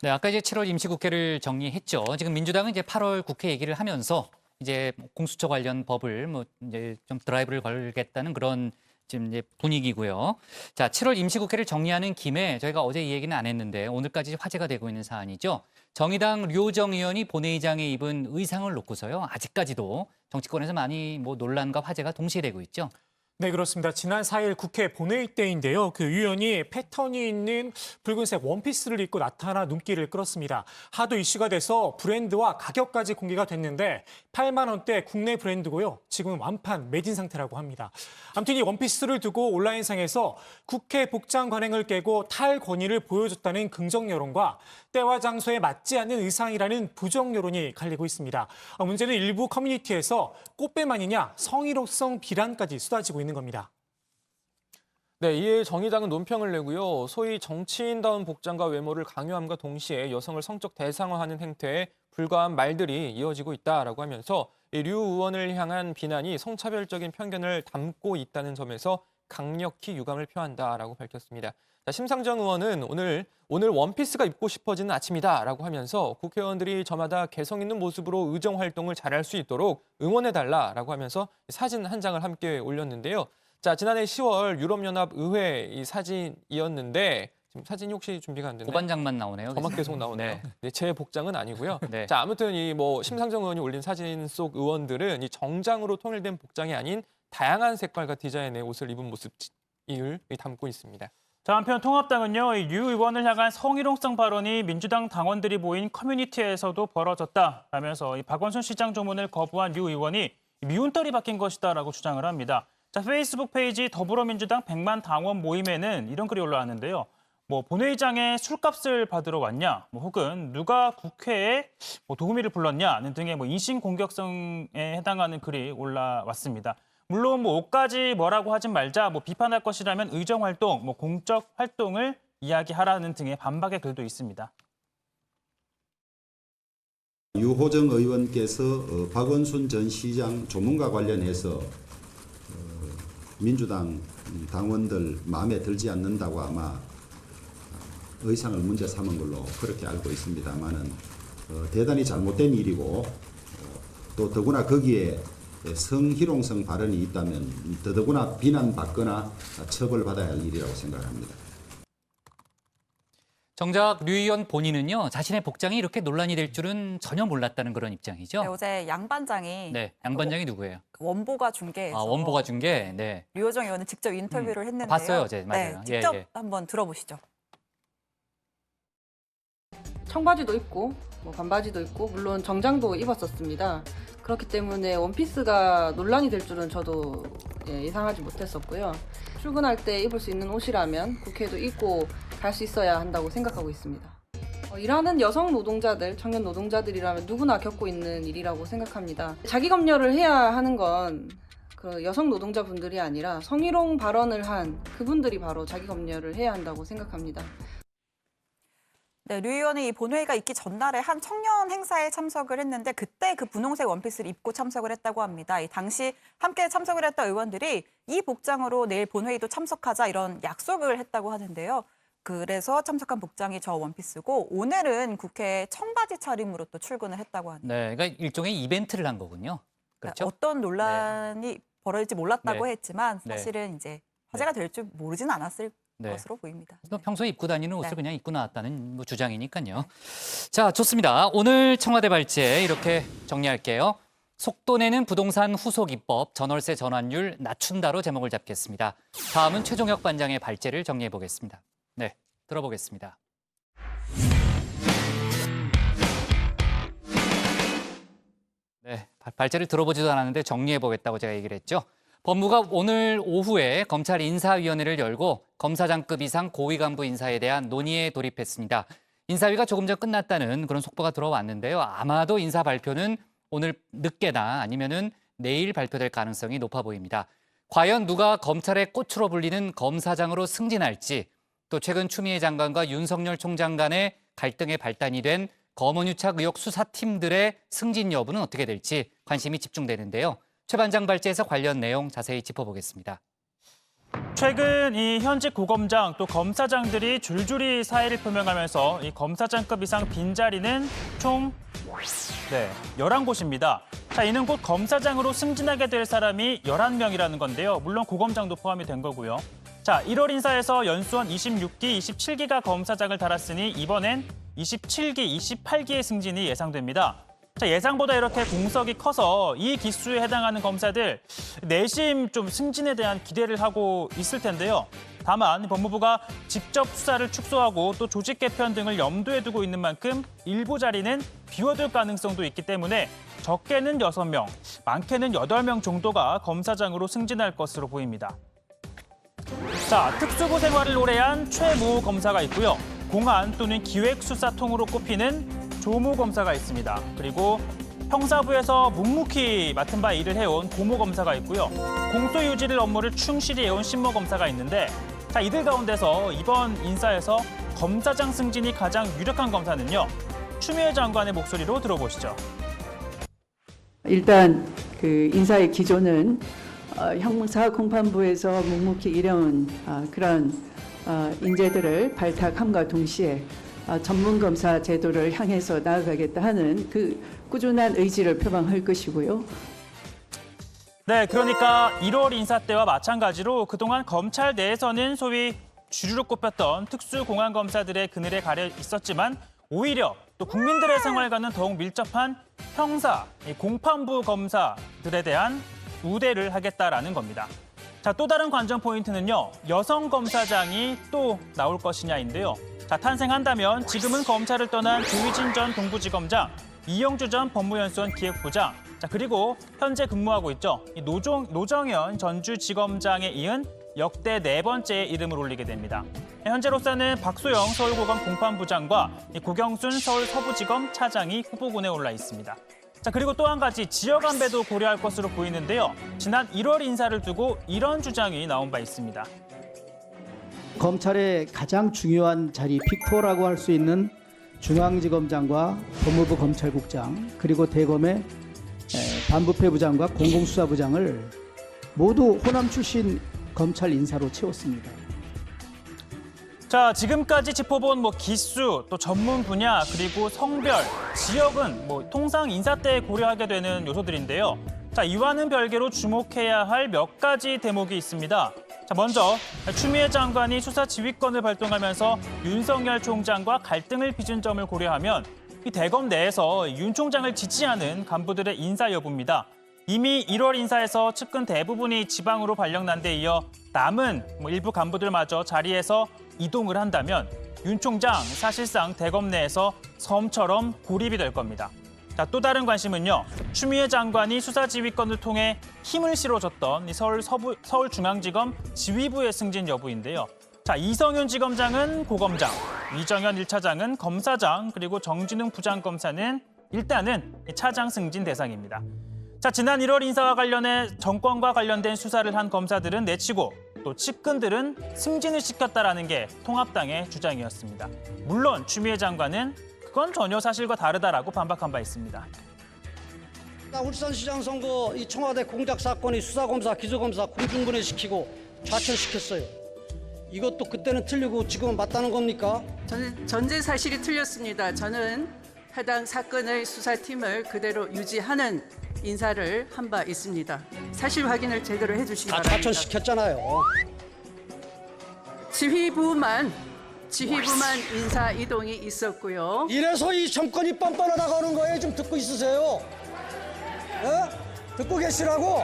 네, 아까 이제 7월 임시국회를 정리했죠. 지금 민주당은 이제 8월 국회 얘기를 하면서 이제 공수처 관련 법을 이제 좀 드라이브를 걸겠다는 그런 지금 이제 분위기고요. 자, 7월 임시국회를 정리하는 김에 저희가 어제 이 얘기는 안 했는데 오늘까지 화제가 되고 있는 사안이죠. 정의당 류호정 의원이 본회의장에 입은 의상을 놓고서요. 아직까지도 정치권에서 많이 논란과 화제가 동시에 되고 있죠. 네, 그렇습니다. 지난 4일 국회 본회의 때인데요. 그 의원이 패턴이 있는 붉은색 원피스를 입고 나타나 눈길을 끌었습니다. 하도 이슈가 돼서 브랜드와 가격까지 공개가 됐는데 8만 원대 국내 브랜드고요. 지금은 완판 매진 상태라고 합니다. 아무튼 이 원피스를 두고 온라인상에서 국회 복장 관행을 깨고 탈권위를 보여줬다는 긍정 여론과 때와 장소에 맞지 않는 의상이라는 부정 여론이 갈리고 있습니다. 문제는 일부 커뮤니티에서 꽃배만이냐 성희롱성 비난까지 쏟아지고 있는 겁니다. 네, 이에 정의당은 논평을 내고요. 소위 정치인다운 복장과 외모를 강요함과 동시에 여성을 성적 대상화하는 행태에 불과한 말들이 이어지고 있다라고 하면서 류 의원을 향한 비난이 성차별적인 편견을 담고 있다는 점에서 강력히 유감을 표한다라고 밝혔습니다. 자, 심상정 의원은 오늘 원피스가 입고 싶어지는 아침이다라고 하면서 국회의원들이 저마다 개성 있는 모습으로 의정 활동을 잘할 수 있도록 응원해달라라고 하면서 사진 한 장을 함께 올렸는데요. 자, 지난해 10월 유럽연합 의회 이 사진이었는데 지금 사진이 혹시 준비가 안 됐나요? 고반장만 나오네요. 저만 계속 나오네요. 네, 제 복장은 아니고요. 네. 자, 아무튼 심상정 의원이 올린 사진 속 의원들은 이 정장으로 통일된 복장이 아닌 다양한 색깔과 디자인의 옷을 입은 모습을 담고 있습니다. 자, 한편 통합당은요, 이 류 의원을 향한 성희롱성 발언이 민주당 당원들이 모인 커뮤니티에서도 벌어졌다 라면서 이 박원순 시장 조문을 거부한 류 의원이 미운털이 박힌 것이다라고 주장을 합니다. 자, 페이스북 페이지 더불어민주당 100만 당원 모임에는 이런 글이 올라왔는데요. 본회의장에 술값을 받으러 왔냐, 혹은 누가 국회에 도우미를 불렀냐는 등의 인신공격성에 해당하는 글이 올라왔습니다. 물론 옷까지 뭐라고 하진 말자, 비판할 것이라면 의정활동, 공적 활동을 이야기하라는 등의 반박의 글도 있습니다. 유호정 의원께서 박원순 전 시장 조문과 관련해서 민주당 당원들 마음에 들지 않는다고 아마 의상을 문제 삼은 걸로 그렇게 알고 있습니다만은 대단히 잘못된 일이고 또 더구나 거기에 성희롱성 발언이 있다면 더더구나 비난받거나 처벌받아야 할 일이라고 생각합니다. 정작 류 의원 본인은요, 자신의 복장이 이렇게 논란이 될 줄은 전혀 몰랐다는 그런 입장이죠. 네, 어제 양반장이 양반장이 누구예요? 원보가 중계에서 원보가 중계. 네. 류호정 의원은 직접 인터뷰를 했는데요. 봤어요, 어제. 맞아요. 네, 직접 한번 들어보시죠. 청바지도 입고 반바지도 입고 물론 정장도 입었었습니다. 그렇기 때문에 원피스가 논란이 될 줄은 저도 예상하지 못했었고요. 출근할 때 입을 수 있는 옷이라면 국회에도 입고 갈 수 있어야 한다고 생각하고 있습니다. 일하는 여성 노동자들, 청년 노동자들이라면 누구나 겪고 있는 일이라고 생각합니다. 자기 검열을 해야 하는 건 그 여성 노동자분들이 아니라 성희롱 발언을 한 그분들이 바로 자기 검열을 해야 한다고 생각합니다. 네, 류 의원이 이 본회의가 있기 전날에 한 청년 행사에 참석을 했는데 그때 그 분홍색 원피스를 입고 참석을 했다고 합니다. 이 당시 함께 참석을 했던 의원들이 이 복장으로 내일 본회의도 참석하자 이런 약속을 했다고 하는데요. 그래서 참석한 복장이 저 원피스고 오늘은 국회에 청바지 차림으로 또 출근을 했다고 합니다. 네, 그러니까 일종의 이벤트를 한 거군요. 그렇죠? 어떤 논란이 벌어질지 몰랐다고 네. 했지만 사실은 이제 화제가 될 줄 모르진 않았을 것으로 보입니다. 평소에 입고 다니는 옷을 그냥 입고 나왔다는 주장이니까요. 자, 좋습니다. 오늘 청와대 발제 이렇게 정리할게요. 속도 내는 부동산 후속 입법, 전월세 전환율 낮춘다로 제목을 잡겠습니다. 다음은 최종혁 반장의 발제를 정리해 보겠습니다. 네, 들어보겠습니다. 네, 발제를 들어보지도 않았는데 정리해 보겠다고 제가 얘기를 했죠. 법무가 오늘 오후에 검찰 인사위원회를 열고 검사장급 이상 고위 간부 인사에 대한 논의에 돌입했습니다. 인사위가 조금 전 끝났다는 그런 속보가 들어왔는데요. 아마도 인사 발표는 오늘 늦게나 아니면은 내일 발표될 가능성이 높아 보입니다. 과연 누가 검찰의 꽃으로 불리는 검사장으로 승진할지, 또 최근 추미애 장관과 윤석열 총장 간의 갈등의 발단이 된 검언유착 의혹 수사팀들의 승진 여부는 어떻게 될지 관심이 집중되는데요. 최 반장 발제에서 관련 내용 자세히 짚어보겠습니다. 최근 이 현직 고검장 또 검사장들이 줄줄이 사의를 표명하면서 이 검사장급 이상 빈자리는 총 11곳입니다. 자, 이는 곧 검사장으로 승진하게 될 사람이 11명이라는 건데요. 물론 고검장도 포함이 된 거고요. 자, 1월 인사에서 연수원 26기, 27기가 검사장을 달았으니 이번엔 27기, 28기의 승진이 예상됩니다. 자, 예상보다 이렇게 공석이 커서 이 기수에 해당하는 검사들 내심 좀 승진에 대한 기대를 하고 있을 텐데요. 다만 법무부가 직접 수사를 축소하고 또 조직 개편 등을 염두에 두고 있는 만큼 일부 자리는 비워둘 가능성도 있기 때문에 적게는 6명, 많게는 8명 정도가 검사장으로 승진할 것으로 보입니다. 자, 특수부 생활을 오래 한 최모 검사가 있고요. 공안 또는 기획수사통으로 꼽히는 조모 검사가 있습니다. 그리고 형사부에서 묵묵히 맡은 바 일을 해온 고모 검사가 있고요. 공소유지를 업무를 충실히 해온 신모 검사가 있는데 자, 이들 가운데서 이번 인사에서 검사장 승진이 가장 유력한 검사는요. 추미애 장관의 목소리로 들어보시죠. 일단 그 인사의 기조는 형사 공판부에서 묵묵히 일해온 그런 인재들을 발탁함과 동시에 전문 검사 제도를 향해서 나아가겠다 하는 그 꾸준한 의지를 표방할 것이고요. 네, 그러니까 1월 인사 때와 마찬가지로 그동안 검찰 내에서는 소위 주류로 꼽혔던 특수공안검사들의 그늘에 가려 있었지만 오히려 또 국민들의 생활과는 더욱 밀접한 형사, 공판부 검사들에 대한 우대를 하겠다라는 겁니다. 자, 또 다른 관전 포인트는요. 여성 검사장이 또 나올 것이냐인데요. 자, 탄생한다면 지금은 검찰을 떠난 조희진 전 동부지검장, 이영주 전 법무연수원 기획부장, 자, 그리고 현재 근무하고 있죠. 이 노정현 전주지검장에 이은 역대 4번째 이름을 올리게 됩니다. 현재로서는 박소영 서울고검 공판부장과 고경순 서울 서부지검 차장이 후보군에 올라 있습니다. 자, 그리고 또 한 가지 지역 안배도 고려할 것으로 보이는데요. 지난 1월 인사를 두고 이런 주장이 나온 바 있습니다. 검찰의 가장 중요한 자리 픽4라고 할 수 있는 중앙지검장과 법무부 검찰국장 그리고 대검의 반부패부장과 공공수사부장을 모두 호남 출신 검찰 인사로 채웠습니다. 자, 지금까지 짚어본 기수, 또 전문 분야, 그리고 성별, 지역은 통상 인사 때 고려하게 되는 요소들인데요. 자, 이와는 별개로 주목해야 할 몇 가지 대목이 있습니다. 자, 먼저 추미애 장관이 수사 지휘권을 발동하면서 윤석열 총장과 갈등을 빚은 점을 고려하면 이 대검 내에서 윤 총장을 지지하는 간부들의 인사 여부입니다. 이미 1월 인사에서 측근 대부분이 지방으로 발령난 데 이어 남은 일부 간부들마저 자리에서 이동을 한다면 윤 총장 사실상 대검 내에서 섬처럼 고립이 될 겁니다. 자, 또 다른 관심은요. 추미애 장관이 수사 지휘권을 통해 힘을 실어줬던 서울중앙지검 지휘부의 승진 여부인데요. 자, 이성윤 지검장은 고검장, 이정현 1차장은 검사장, 그리고 정진웅 부장검사는 일단은 차장 승진 대상입니다. 자, 지난 1월 인사와 관련해 정권과 관련된 수사를 한 검사들은 내치고 또 측근들은 승진을 시켰다라는 게 통합당의 주장이었습니다. 물론 추미애 장관은 그건 전혀 사실과 다르다라고 반박한 바 있습니다. 울산시장 선거 이 청와대 공작 사건이 수사검사, 기소검사 공중분해시키고 좌천시켰어요. 이것도 그때는 틀리고 지금은 맞다는 겁니까? 저는 전제 사실이 틀렸습니다. 저는 해당 사건의 수사팀을 그대로 유지하는 인사를 한 바 있습니다. 사실 확인을 제대로 해주시기 바랍니다. 좌천시켰잖아요. 지휘부만 인사 이동이 있었고요. 이래서 이 정권이 뻔뻔하다고 하는 거예요. 좀 듣고 있으세요. 듣고 계시라고.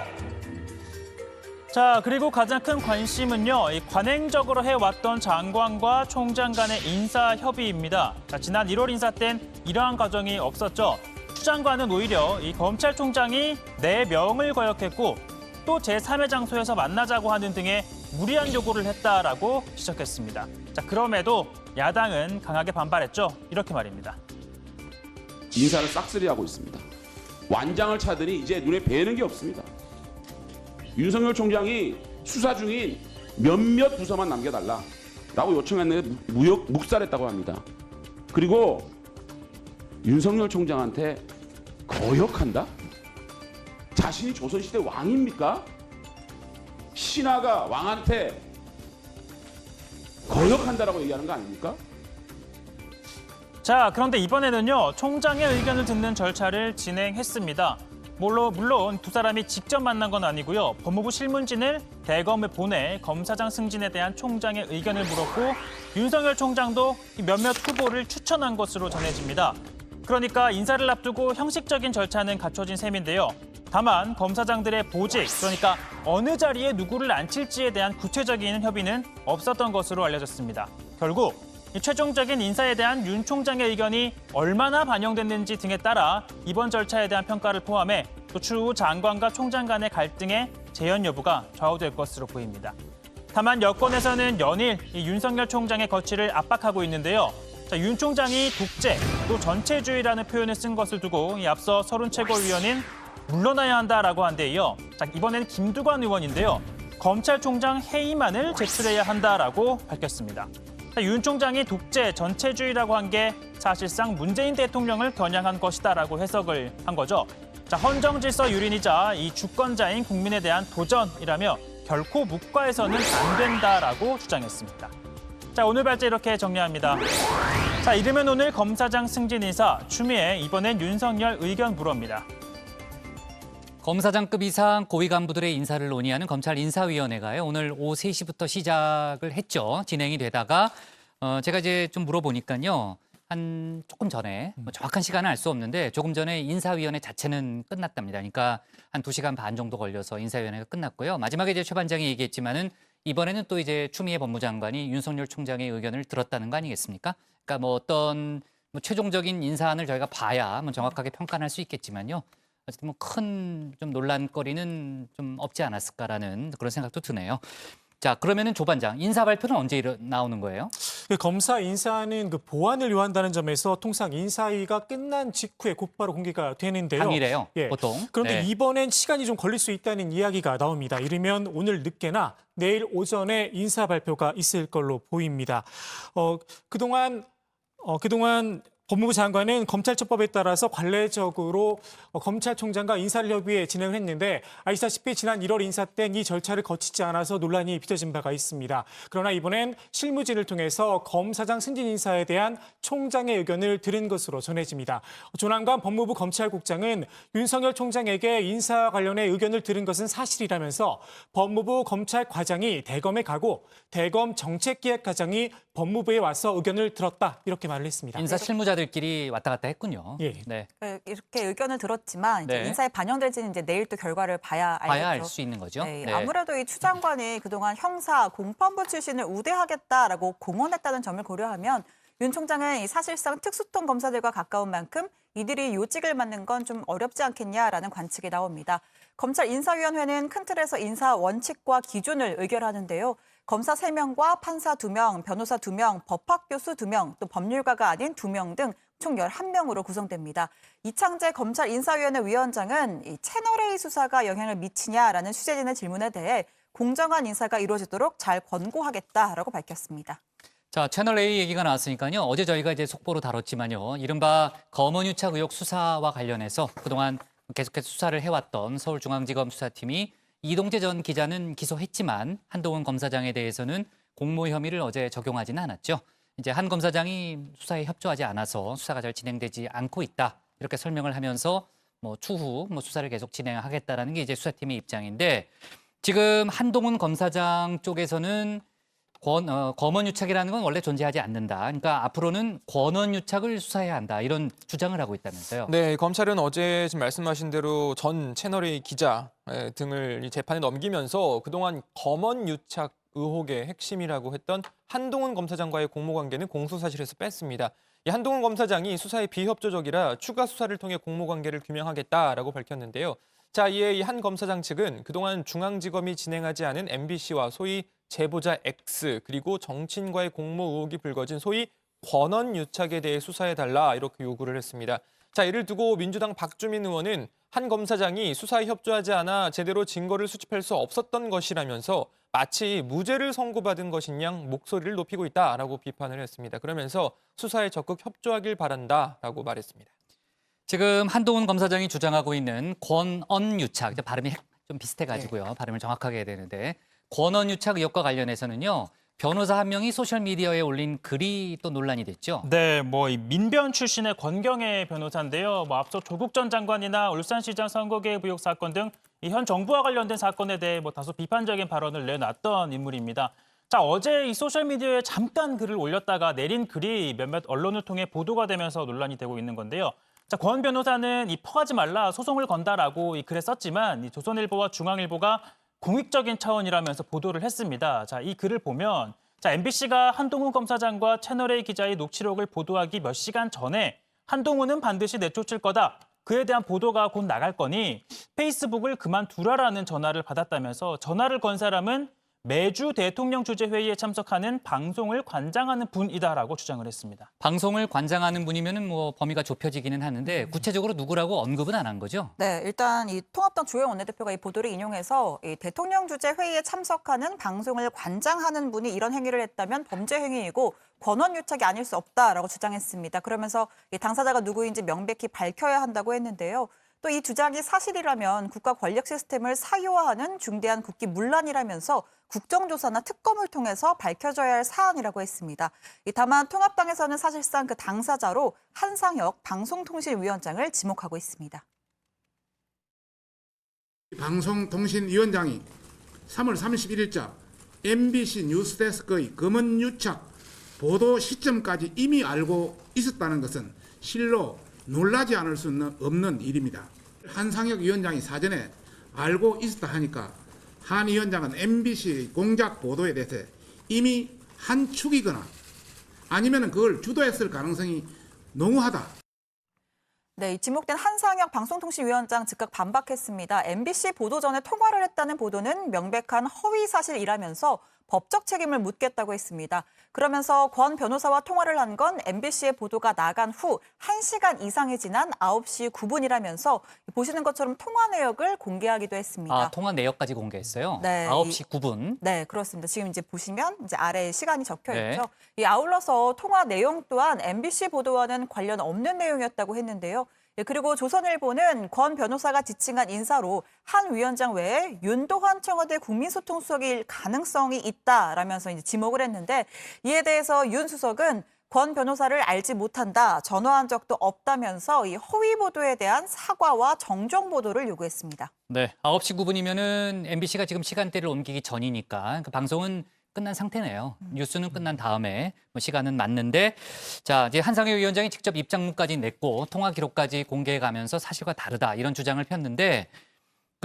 자, 그리고 가장 큰 관심은요. 이 관행적으로 해왔던 장관과 총장 간의 인사 협의입니다. 자, 지난 1월 인사 땐 이러한 과정이 없었죠. 추 장관은 오히려 이 검찰총장이 4명을 거역했고 또 제3의 장소에서 만나자고 하는 등의 무리한 요구를 했다라고 지적했습니다. 자, 그럼에도 야당은 강하게 반발했죠. 이렇게 말입니다. 인사를 싹쓸이하고 있습니다. 완장을 차더니 이제 눈에 뵈는 게 없습니다. 윤석열 총장이 수사 중인 몇몇 부서만 남겨달라라고 요청했는데 묵살했다고 합니다. 그리고 윤석열 총장한테 거역한다? 자신이 조선시대 왕입니까? 신하가 왕한테 거역한다라고 얘기하는 거 아닙니까? 자, 그런데 이번에는요. 총장의 의견을 듣는 절차를 진행했습니다. 물론 두 사람이 직접 만난 건 아니고요. 법무부 실문진을 대검에 보내 검사장 승진에 대한 총장의 의견을 물었고 윤석열 총장도 몇몇 후보를 추천한 것으로 전해집니다. 그러니까 인사를 앞두고 형식적인 절차는 갖춰진 셈인데요. 다만 검사장들의 보직, 그러니까 어느 자리에 누구를 앉힐지에 대한 구체적인 협의는 없었던 것으로 알려졌습니다. 결국 이 최종적인 인사에 대한 윤 총장의 의견이 얼마나 반영됐는지 등에 따라 이번 절차에 대한 평가를 포함해 또 추후 장관과 총장 간의 갈등의 재현 여부가 좌우될 것으로 보입니다. 다만 여권에서는 연일 이 윤석열 총장의 거취를 압박하고 있는데요. 윤 총장이 독재, 또 전체주의라는 표현을 쓴 것을 두고 앞서 서른 최고위원인 물러나야 한다라고 한 데 이어 이번엔 김두관 의원인데요. 검찰총장 해임안을 제출해야 한다라고 밝혔습니다. 윤 총장이 독재, 전체주의라고 한 게 사실상 문재인 대통령을 겨냥한 것이다라고 해석을 한 거죠. 헌정질서 유린이자 이 주권자인 국민에 대한 도전이라며 결코 묵과해서는 안 된다라고 주장했습니다. 오늘 발제 이렇게 정리합니다. 이르면 오늘 검사장 승진 인사, 추미애 이번엔 윤석열 의견 물어입니다. 검사장급 이상 고위 간부들의 인사를 논의하는 검찰 인사위원회가요. 오늘 오후 3시부터 시작을 했죠. 진행이 되다가 제가 이제 좀 물어보니까요. 한 조금 전에 정확한 시간은 알 수 없는데 조금 전에 인사위원회 자체는 끝났답니다. 그러니까 한 2시간 반 정도 걸려서 인사위원회가 끝났고요. 마지막에 이제 최 반장이 얘기했지만은 이번에는 또 이제 추미애 법무장관이 윤석열 총장의 의견을 들었다는 거 아니겠습니까? 그러니까 어떤 최종적인 인사안을 저희가 봐야 정확하게 평가할 수 있겠지만요. 어쨌든 큰 좀 논란거리는 좀 없지 않았을까라는 그런 생각도 드네요. 자, 그러면은 조 반장, 인사 발표는 언제 나오는 거예요? 검사 인사는 보안을 요한다는 점에서 통상 인사위가 끝난 직후에 곧바로 공개가 되는데요. 당일에요, 보통. 그런데 이번엔 시간이 좀 걸릴 수 있다는 이야기가 나옵니다. 이르면 오늘 늦게나 내일 오전에 인사 발표가 있을 걸로 보입니다. 그동안 법무부 장관은 검찰처법에 따라서 관례적으로 검찰총장과 인사협의회 진행을 했는데 아시다시피 지난 1월 인사 때 이 절차를 거치지 않아서 논란이 빚어진 바가 있습니다. 그러나 이번엔 실무진을 통해서 검사장 승진 인사에 대한 총장의 의견을 들은 것으로 전해집니다. 조남관 법무부 검찰국장은 윤석열 총장에게 인사 관련해 의견을 들은 것은 사실이라면서 법무부 검찰과장이 대검에 가고 대검 정책기획과장이 법무부에 와서 의견을 들었다 이렇게 말을 했습니다. 인사 실무자들끼리 왔다 갔다 했군요. 네. 이렇게 의견을 들었지만 이제 네. 인사에 반영될지는 이제 내일 또 결과를 봐야 알 수 있는 거죠. 네, 아무래도 이 추 장관이 그동안 형사, 공판부 출신을 우대하겠다라고 공언했다는 점을 고려하면 윤 총장은 사실상 특수통 검사들과 가까운 만큼 이들이 요직을 맡는 건 좀 어렵지 않겠냐라는 관측이 나옵니다. 검찰 인사위원회는 큰 틀에서 인사 원칙과 기준을 의결하는데요. 검사 3명과 판사 2명, 변호사 2명, 법학교수 2명, 또 법률가가 아닌 2명 등 총 11명으로 구성됩니다. 이창재 검찰 인사위원회 위원장은 이 채널A 수사가 영향을 미치냐라는 취재진의 질문에 대해 공정한 인사가 이루어지도록 잘 권고하겠다라고 밝혔습니다. 자, 채널A 얘기가 나왔으니까요. 어제 저희가 이제 속보로 다뤘지만요. 이른바 검언유착 의혹 수사와 관련해서 그동안 계속해서 수사를 해왔던 서울중앙지검 수사팀이 이동재 전 기자는 기소했지만 한동훈 검사장에 대해서는 공모 혐의를 어제 적용하지는 않았죠. 이제 한 검사장이 수사에 협조하지 않아서 수사가 잘 진행되지 않고 있다. 이렇게 설명을 하면서 추후 수사를 계속 진행하겠다라는 게 이제 수사팀의 입장인데 지금 한동훈 검사장 쪽에서는 검언유착이라는 건 원래 존재하지 않는다. 그러니까 앞으로는 권언유착을 수사해야 한다. 이런 주장을 하고 있다면서요. 네, 검찰은 어제 지금 말씀하신 대로 전 채널A 기자 등을 이 재판에 넘기면서 그동안 검언유착 의혹의 핵심이라고 했던 한동훈 검사장과의 공모관계는 공소사실에서 뺐습니다. 이 한동훈 검사장이 수사에 비협조적이라 추가 수사를 통해 공모관계를 규명하겠다라고 밝혔는데요. 자, 이에 이 한 검사장 측은 그동안 중앙지검이 진행하지 않은 MBC와 소위 제보자 X 그리고 정치인과의 공모 의혹이 불거진 소위 권언유착에 대해 수사해달라 이렇게 요구를 했습니다. 자, 이를 두고 민주당 박주민 의원은 한 검사장이 수사에 협조하지 않아 제대로 증거를 수집할 수 없었던 것이라면서 마치 무죄를 선고받은 것인 양 목소리를 높이고 있다라고 비판을 했습니다. 그러면서 수사에 적극 협조하길 바란다라고 말했습니다. 지금 한동훈 검사장이 주장하고 있는 권언유착, 발음이 좀 비슷해가지고요. 발음을 정확하게 해야 되는데 권언유착 의혹과 관련해서는요. 변호사 한 명이 소셜미디어에 올린 글이 또 논란이 됐죠. 네, 이 민변 출신의 권경애 변호사인데요. 앞서 조국 전 장관이나 울산시장 선거개입 의혹 사건 등 이 현 정부와 관련된 사건에 대해 다소 비판적인 발언을 내놨던 인물입니다. 자, 어제 이 소셜미디어에 잠깐 글을 올렸다가 내린 글이 몇몇 언론을 통해 보도가 되면서 논란이 되고 있는 건데요. 자, 권 변호사는 이 퍼가지 말라 소송을 건다라고 이 글에 썼지만 이 조선일보와 중앙일보가 공익적인 차원이라면서 보도를 했습니다. 자, 이 글을 보면 MBC가 한동훈 검사장과 채널A 기자의 녹취록을 보도하기 몇 시간 전에 한동훈은 반드시 내쫓을 거다. 그에 대한 보도가 곧 나갈 거니 페이스북을 그만두라라는 전화를 받았다면서 전화를 건 사람은 매주 대통령 주재 회의에 참석하는 방송을 관장하는 분이다라고 주장을 했습니다. 방송을 관장하는 분이면은 범위가 좁혀지기는 하는데 구체적으로 누구라고 언급은 안 한 거죠? 네, 일단 이 통합당 주호영 원내대표가 이 보도를 인용해서 이 대통령 주재 회의에 참석하는 방송을 관장하는 분이 이런 행위를 했다면 범죄 행위이고 권한 유착이 아닐 수 없다라고 주장했습니다. 그러면서 이 당사자가 누구인지 명백히 밝혀야 한다고 했는데요. 또 이 주장이 사실이라면 국가 권력 시스템을 사유화하는 중대한 국기 문란이라면서 국정조사나 특검을 통해서 밝혀져야 할 사안이라고 했습니다. 다만 통합당에서는 사실상 그 당사자로 한상혁 방송통신위원장을 지목하고 있습니다. 방송통신위원장이 3월 31일자 MBC 뉴스데스크의 검언 유착 보도 시점까지 이미 알고 있었다는 것은 실로 놀라지 않을 수 없는 일입니다. 한상혁 위원장이 사전에 알고 있었다 하니까 한 위원장은 MBC 공작 보도에 대해서 이미 한 축이거나 아니면 그걸 주도했을 가능성이 농후하다. 네, 지목된 한상혁 방송통신위원장 즉각 반박했습니다. MBC 보도 전에 통화를 했다는 보도는 명백한 허위 사실이라면서 법적 책임을 묻겠다고 했습니다. 그러면서 권 변호사와 통화를 한 건 MBC의 보도가 나간 후 1시간 이상이 지난 9시 9분이라면서 보시는 것처럼 통화 내역을 공개하기도 했습니다. 아, 통화 내역까지 공개했어요? 네, 9시 9분. 네, 그렇습니다. 지금 이제 보시면 아래에 시간이 적혀 있죠. 네. 아울러서 통화 내용 또한 MBC 보도와는 관련 없는 내용이었다고 했는데요. 그리고 조선일보는 권 변호사가 지칭한 인사로 한 위원장 외에 윤도환 청와대 국민소통수석일 가능성이 있다라면서 이제 지목을 했는데 이에 대해서 윤 수석은 권 변호사를 알지 못한다, 전화한 적도 없다면서 이 허위 보도에 대한 사과와 정정 보도를 요구했습니다. 네, 9시 9분이면은 MBC가 지금 시간대를 옮기기 전이니까 그 방송은 끝난 상태네요. 뉴스는 끝난 다음에 시간은 맞는데 자, 이제 한상혁 위원장이 직접 입장문까지 냈고 통화 기록까지 공개해가면서 사실과 다르다 이런 주장을 폈는데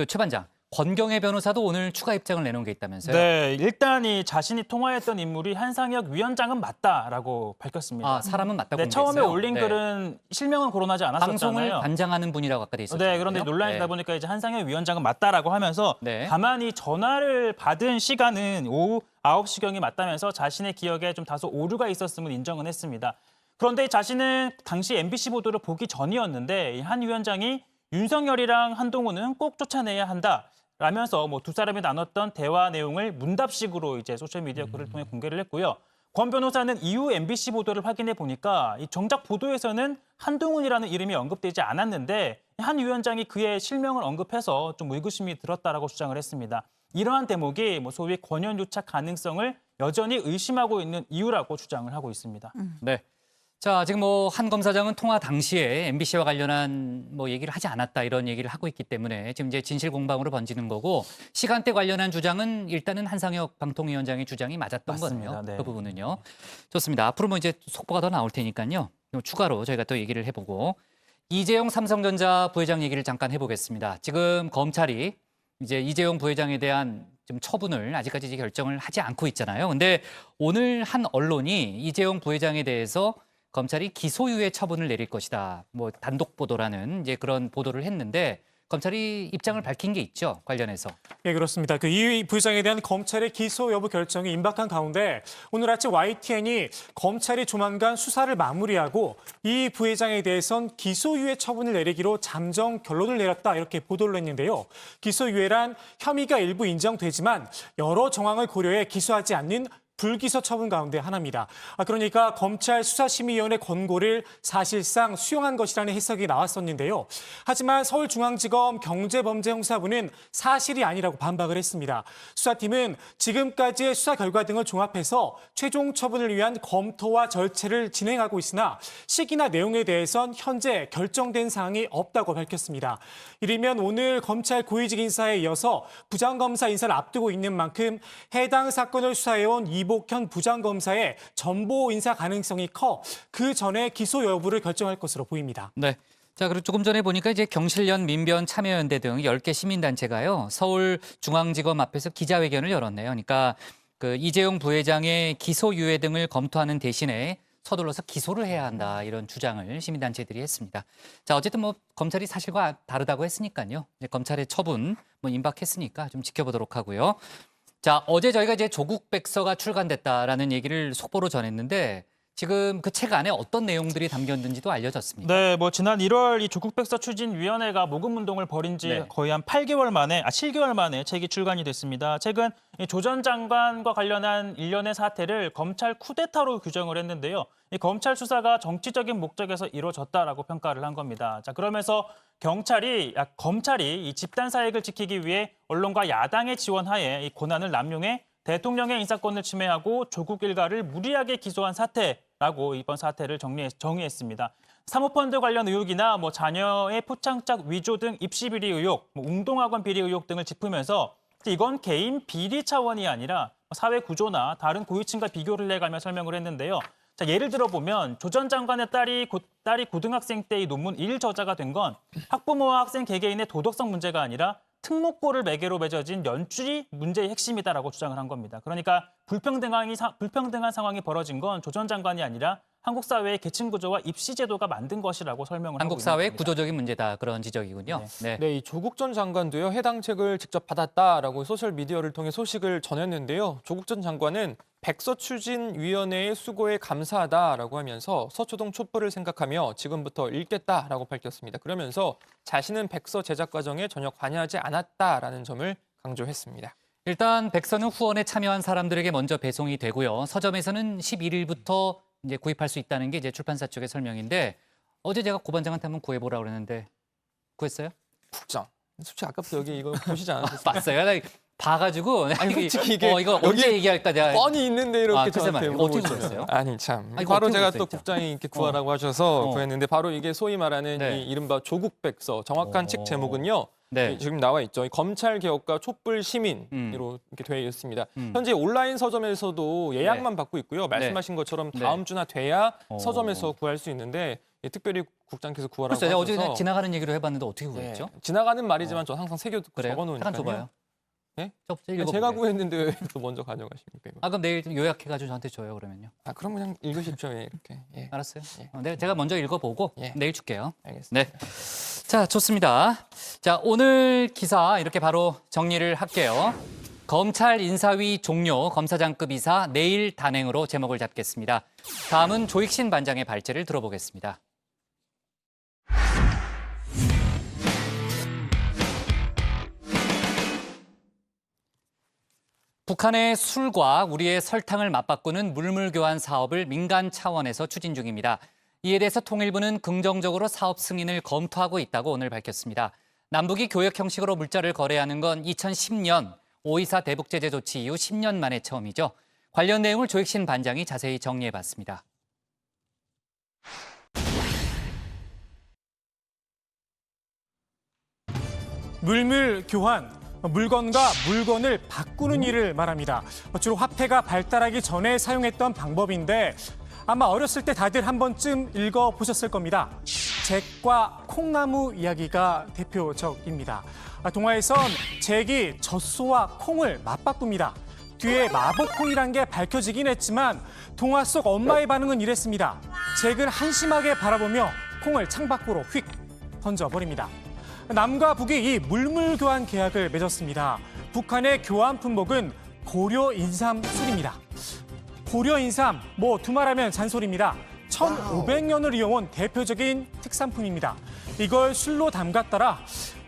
최 반장, 권경애 변호사도 오늘 추가 입장을 내놓은 게 있다면서요? 네, 일단 자신이 통화했던 인물이 한상혁 위원장은 맞다라고 밝혔습니다. 아, 사람은 맞다고 네, 처음에 공개했어요? 올린 글은 실명은 거론하지 않았었잖아요. 방송을 관장하는 분이라고 아까 돼 있었죠. 네, 그런데 논란이 되다 보니까 이제 한상혁 위원장은 맞다라고 하면서 다만 이 전화를 받은 시간은 오후 9시경이 맞다면서 자신의 기억에 좀 다소 오류가 있었음을 인정은 했습니다. 그런데 자신은 당시 MBC 보도를 보기 전이었는데 한 위원장이 윤석열이랑 한동훈은 꼭 쫓아내야 한다. 라면서 두 사람이 나눴던 대화 내용을 문답식으로 이제 소셜미디어 글을 통해 공개를 했고요. 권 변호사는 이후 MBC 보도를 확인해 보니까 이 정작 보도에서는 한동훈이라는 이름이 언급되지 않았는데 한 위원장이 그의 실명을 언급해서 좀 의구심이 들었다라고 주장을 했습니다. 이러한 대목이 소위 권한 유착 가능성을 여전히 의심하고 있는 이유라고 주장을 하고 있습니다. 네. 자, 지금 한 검사장은 통화 당시에 MBC와 관련한 얘기를 하지 않았다 이런 얘기를 하고 있기 때문에 지금 이제 진실 공방으로 번지는 거고 시간대 관련한 주장은 일단은 한상혁 방통위원장의 주장이 맞았던 거네요. 네. 그 부분은요. 좋습니다. 앞으로 이제 속보가 더 나올 테니까요. 추가로 저희가 또 얘기를 해보고 이재용 삼성전자 부회장 얘기를 잠깐 해보겠습니다. 지금 검찰이 이제 이재용 부회장에 대한 좀 처분을 아직까지 결정을 하지 않고 있잖아요. 근데 오늘 한 언론이 이재용 부회장에 대해서 검찰이 기소유예 처분을 내릴 것이다. 단독 보도라는 이제 그런 보도를 했는데 검찰이 입장을 밝힌 게 있죠, 관련해서. 예, 그렇습니다. 이 부회장에 대한 검찰의 기소 여부 결정이 임박한 가운데 오늘 아침 YTN이 검찰이 조만간 수사를 마무리하고 이 부회장에 대해선 기소유예 처분을 내리기로 잠정 결론을 내렸다 이렇게 보도를 했는데요. 기소유예란 혐의가 일부 인정되지만 여러 정황을 고려해 기소하지 않는 불기소 처분 가운데 하나입니다. 그러니까 검찰 수사심의위원회 권고를 사실상 수용한 것이라는 해석이 나왔었는데요. 하지만 서울중앙지검 경제범죄형사부는 사실이 아니라고 반박을 했습니다. 수사팀은 지금까지의 수사 결과 등을 종합해서 최종 처분을 위한 검토와 절차를 진행하고 있으나 시기나 내용에 대해선 현재 결정된 사항이 없다고 밝혔습니다. 이르면 오늘 검찰 고위직 인사에 이어서 부장검사 인사를 앞두고 있는 만큼 해당 사건을 수사해온 이복현 부장검사의 전보 인사 가능성이 커 그 전에 기소 여부를 결정할 것으로 보입니다. 네. 자, 그리고 조금 전에 보니까 이제 경실련, 민변, 참여연대 등 10개 시민단체가요, 서울중앙지검 앞에서 기자회견을 열었네요. 그러니까 이재용 부회장의 기소유예 등을 검토하는 대신에 서둘러서 기소를 해야 한다, 이런 주장을 시민단체들이 했습니다. 자, 어쨌든 검찰이 사실과 다르다고 했으니까요. 이제 검찰의 처분 임박했으니까 좀 지켜보도록 하고요. 자, 어제 저희가 이제 조국 백서가 출간됐다라는 얘기를 속보로 전했는데 지금 그 책 안에 어떤 내용들이 담겼는지도 알려졌습니다. 네, 지난 1월 이 조국 백서 추진위원회가 모금 운동을 벌인 지 거의 한 7개월 만에 책이 출간이 됐습니다. 책은 조 전 장관과 관련한 일련의 사태를 검찰 쿠데타로 규정을 했는데요. 이 검찰 수사가 정치적인 목적에서 이루어졌다라고 평가를 한 겁니다. 자, 그러면서 검찰이 이 집단 사익을 지키기 위해 언론과 야당의 지원하에 이 권한을 남용해 대통령의 인사권을 침해하고 조국 일가를 무리하게 기소한 사태라고 이번 사태를 정의했습니다. 사모펀드 관련 의혹이나 자녀의 포창짝 위조 등 입시 비리 의혹, 웅동학원 비리 의혹 등을 짚으면서 이건 개인 비리 차원이 아니라 사회 구조나 다른 고위층과 비교를 해가며 설명을 했는데요. 자, 예를 들어 보면 조 전 장관의 딸이 고등학생 때 이 논문 1저자가 된 건 학부모와 학생 개개인의 도덕성 문제가 아니라 특목고를 매개로 맺어진 연출이 문제의 핵심이다라고 주장을 한 겁니다. 그러니까 불평등한 상황이 벌어진 건 조 전 장관이 아니라 한국 사회의 계층 구조와 입시 제도가 만든 것이라고 설명을 하고 있는 한국 사회의 구조적인 문제다, 그런 지적이군요. 네, 이 조국 전 장관도요, 해당 책을 직접 받았다라고 소셜 미디어를 통해 소식을 전했는데요. 조국 전 장관은 백서 추진위원회의 수고에 감사하다라고 하면서 서초동 촛불을 생각하며 지금부터 읽겠다라고 밝혔습니다. 그러면서 자신은 백서 제작 과정에 전혀 관여하지 않았다라는 점을 강조했습니다. 일단 백서는 후원에 참여한 사람들에게 먼저 배송이 되고요. 서점에서는 11일부터 이제 구입할 수 있다는 게 이제 출판사 쪽의 설명인데, 어제 제가 고 반장한테 한번 구해보라고 그랬는데 구했어요? 국장. 솔직히 아까부터 여기 이거 보시지 않았어요? 봤어요. 나 봐가지고 아니, 솔직히 이게 이거 언제 얘기할까 내가 뻔히 있는데 이렇게 저한테 어떻게 구했어요? 아니 참, 바로 제가 또 국장이 이렇게 구하라고 하셔서 구했는데, 바로 이게 소위 말하는 이 이른바 조국 백서, 정확한 책 제목은요, 지금 나와 있죠. 검찰 개혁과 촛불 시민으로 이렇게 되어 있습니다. 현재 온라인 서점에서도 예약만 받고 있고요. 말씀하신 것처럼 다음 주나 돼야 서점에서 구할 수 있는데, 특별히 국장께서 구하라고 하셔서. 어제 지나가는 얘기로 해봤는데 어떻게 구했죠? 지나가는 말이지만 저 항상 적어놓으니까요. 잠깐 줘봐요. 네? 제가 구했는데 왜 또 먼저 가져가십니까? 이거? 그럼 내일 좀 요약해가지고 저한테 줘요, 그러면요. 그럼 그냥 읽으십시오, 이렇게. 알았어요. 제가 먼저 읽어보고 내일 줄게요. 알겠습니다. 네. 자, 좋습니다. 자, 오늘 기사 이렇게 바로 정리를 할게요. 검찰 인사위 종료, 검사장급 이사 내일 단행으로 제목을 잡겠습니다. 다음은 조익신 반장의 발제를 들어보겠습니다. 북한의 술과 우리의 설탕을 맞바꾸는 물물교환 사업을 민간 차원에서 추진 중입니다. 이에 대해서 통일부는 긍정적으로 사업 승인을 검토하고 있다고 오늘 밝혔습니다. 남북이 교역 형식으로 물자를 거래하는 건 2010년 5.24 대북제재 조치 이후 10년 만에 처음이죠. 관련 내용을 조익신 반장이 자세히 정리해봤습니다. 물물교환. 물건과 물건을 바꾸는 일을 말합니다. 주로 화폐가 발달하기 전에 사용했던 방법인데 아마 어렸을 때 다들 한 번쯤 읽어보셨을 겁니다. 잭과 콩나무 이야기가 대표적입니다. 동화에선 잭이 젖소와 콩을 맞바꿉니다. 뒤에 마법콩이란 게 밝혀지긴 했지만 동화 속 엄마의 반응은 이랬습니다. 잭을 한심하게 바라보며 콩을 창밖으로 휙 던져버립니다. 남과 북이 이 물물교환 계약을 맺었습니다. 북한의 교환 품목은 고려 인삼 술입니다. 고려 인삼, 두말하면 잔소리입니다. 1500년을 이어온 대표적인 특산품입니다. 이걸 술로 담갔더라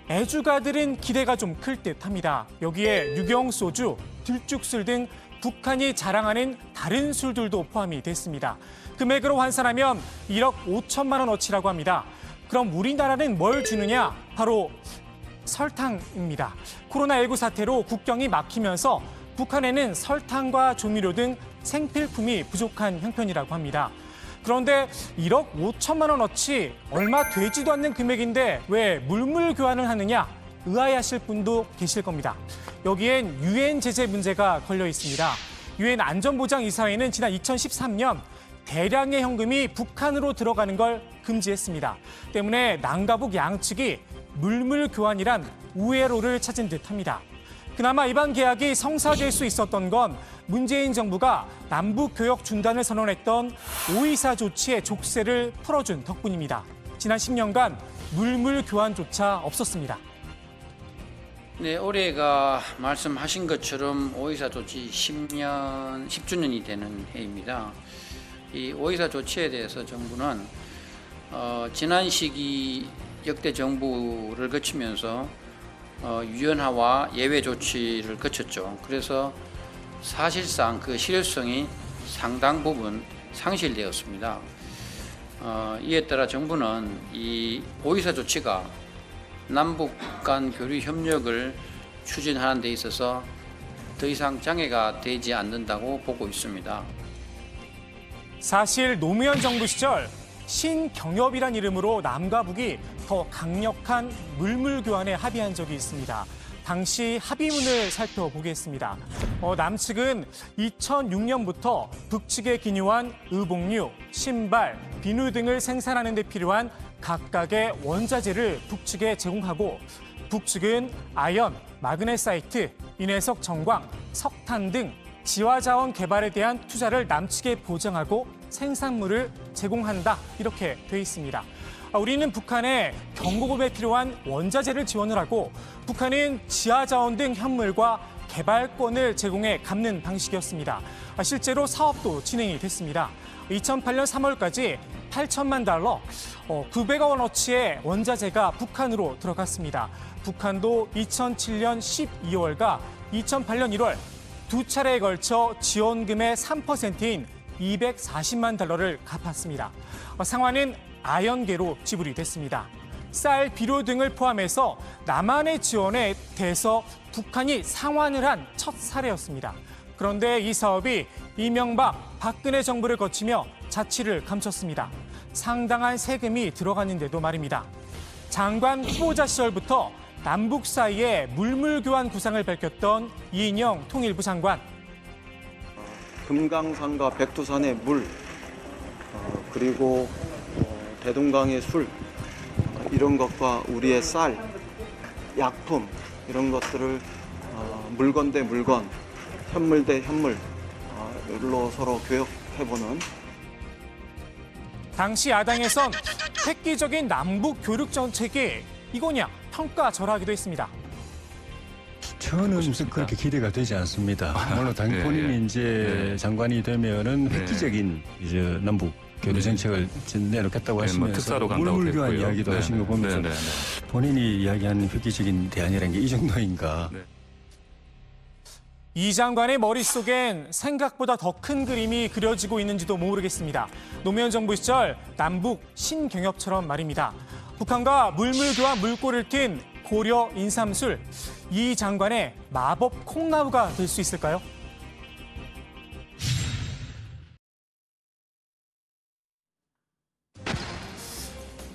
애주가들은 기대가 좀 클 듯합니다. 여기에 유경소주, 들쭉술 등 북한이 자랑하는 다른 술들도 포함이 됐습니다. 금액으로 환산하면 1억 5천만 원어치라고 합니다. 그럼 우리나라는 뭘 주느냐? 바로 설탕입니다. 코로나19 사태로 국경이 막히면서 북한에는 설탕과 조미료 등 생필품이 부족한 형편이라고 합니다. 그런데 1억 5천만 원어치 얼마 되지도 않는 금액인데 왜 물물 교환을 하느냐? 의아해하실 분도 계실 겁니다. 여기엔 유엔 제재 문제가 걸려 있습니다. 유엔 안전보장이사회는 지난 2013년 대량의 현금이 북한으로 들어가는 걸 금지했습니다. 때문에 남과 북 양측이 물물 교환이란 우회로를 찾은 듯합니다. 그나마 이번 계약이 성사될 수 있었던 건 문재인 정부가 남북 교역 중단을 선언했던 5.24 조치의 족쇄를 풀어준 덕분입니다. 지난 10년간 물물 교환조차 없었습니다. 네, 올해가 말씀하신 것처럼 5.24 조치 10주년이 되는 해입니다. 이 5.24 조치에 대해서 정부는 지난 시기 역대 정부를 거치면서 유연화와 예외 조치를 거쳤죠. 그래서 사실상 그 실효성이 상당 부분 상실되었습니다. 이에 따라 정부는 이 5.24 조치가 남북 간 교류 협력을 추진하는 데 있어서 더 이상 장애가 되지 않는다고 보고 있습니다. 사실 노무현 정부 시절 신경협이란 이름으로 남과 북이 더 강력한 물물 교환에 합의한 적이 있습니다. 당시 합의문을 살펴보겠습니다. 남측은 2006년부터 북측에 기여한 의복류, 신발, 비누 등을 생산하는 데 필요한 각각의 원자재를 북측에 제공하고 북측은 아연, 마그네사이트, 인해석 정광, 석탄 등 지화자원 개발에 대한 투자를 남측에 보장하고 생산물을 제공한다 이렇게 돼 있습니다. 우리는 북한에 경고급에 필요한 원자재를 지원을 하고 북한은 지하자원 등 현물과 개발권을 제공해 갚는 방식이었습니다. 실제로 사업도 진행이 됐습니다. 2008년 3월까지 8천만 달러, 900억 원어치의 원자재가 북한으로 들어갔습니다. 북한도 2007년 12월과 2008년 1월 두 차례에 걸쳐 지원금의 3%인 240만 달러를 갚았습니다. 상환은 아연계로 지불이 됐습니다. 쌀, 비료 등을 포함해서 남한의 지원에 대해서 북한이 상환을 한 첫 사례였습니다. 그런데 이 사업이 이명박, 박근혜 정부를 거치며 자취를 감췄습니다. 상당한 세금이 들어갔는데도 말입니다. 장관 후보자 시절부터 남북 사이에 물물 교환 구상을 밝혔던 이인영 통일부 장관. 금강산과 백두산의 물, 그리고 대동강의 술, 이런 것과 우리의 쌀, 약품 이런 것들을 물건 대 물건, 현물 대 현물로 서로 교역해보는. 당시 야당에선 획기적인 남북 교육 정책이 이거냐 평가절하기도 했습니다. 저는 그렇게 기대가 되지 않습니다. 물론 당연히 본인이 이제 장관이 되면은 획기적인 이제 남북 교류 정책을 내놓겠다고 하시면서 물물 교환 이야기도 하신 거 보면서 본인이 이야기하는 획기적인 대안이라는 게 이 정도인가. 이 장관의 머릿속엔 생각보다 더 큰 그림이 그려지고 있는지도 모르겠습니다. 노무현 정부 시절 남북 신경협처럼 말입니다. 북한과 물물 교환 물꼬를 튄 고려 인삼술, 이 장관의 마법 콩나무가 될 수 있을까요?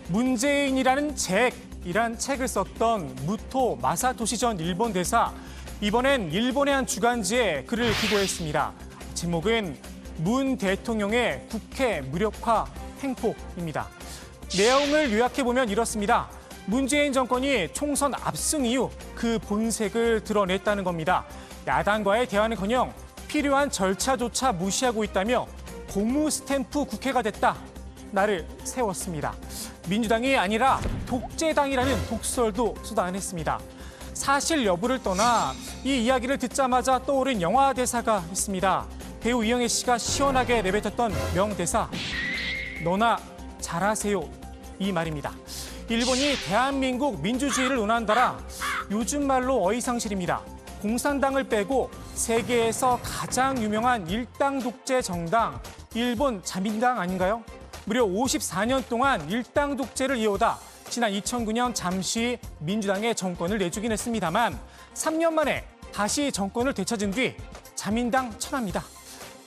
문재인이라는 잭이란 책을 썼던 무토 마사토시 전 일본 대사, 이번엔 일본의 한 주간지에 글을 기고했습니다. 제목은 문 대통령의 국회 무력화 횡포입니다. 내용을 요약해보면 이렇습니다. 문재인 정권이 총선 압승 이후 그 본색을 드러냈다는 겁니다. 야당과의 대화는커녕 필요한 절차조차 무시하고 있다며 고무 스탬프 국회가 됐다. 나를 세웠습니다. 민주당이 아니라 독재당이라는 독설도 쏟아냈습니다. 사실 여부를 떠나 이 이야기를 듣자마자 떠오른 영화 대사가 있습니다. 배우 이영애 씨가 시원하게 내뱉었던 명대사, 너나 잘하세요, 이 말입니다. 일본이 대한민국 민주주의를 논한다라 요즘 말로 어이상실입니다. 공산당을 빼고 세계에서 가장 유명한 일당 독재 정당, 일본 자민당 아닌가요? 무려 54년 동안 일당 독재를 이어오다 지난 2009년 잠시 민주당의 정권을 내주긴 했습니다만 3년 만에 다시 정권을 되찾은 뒤 자민당 천합니다.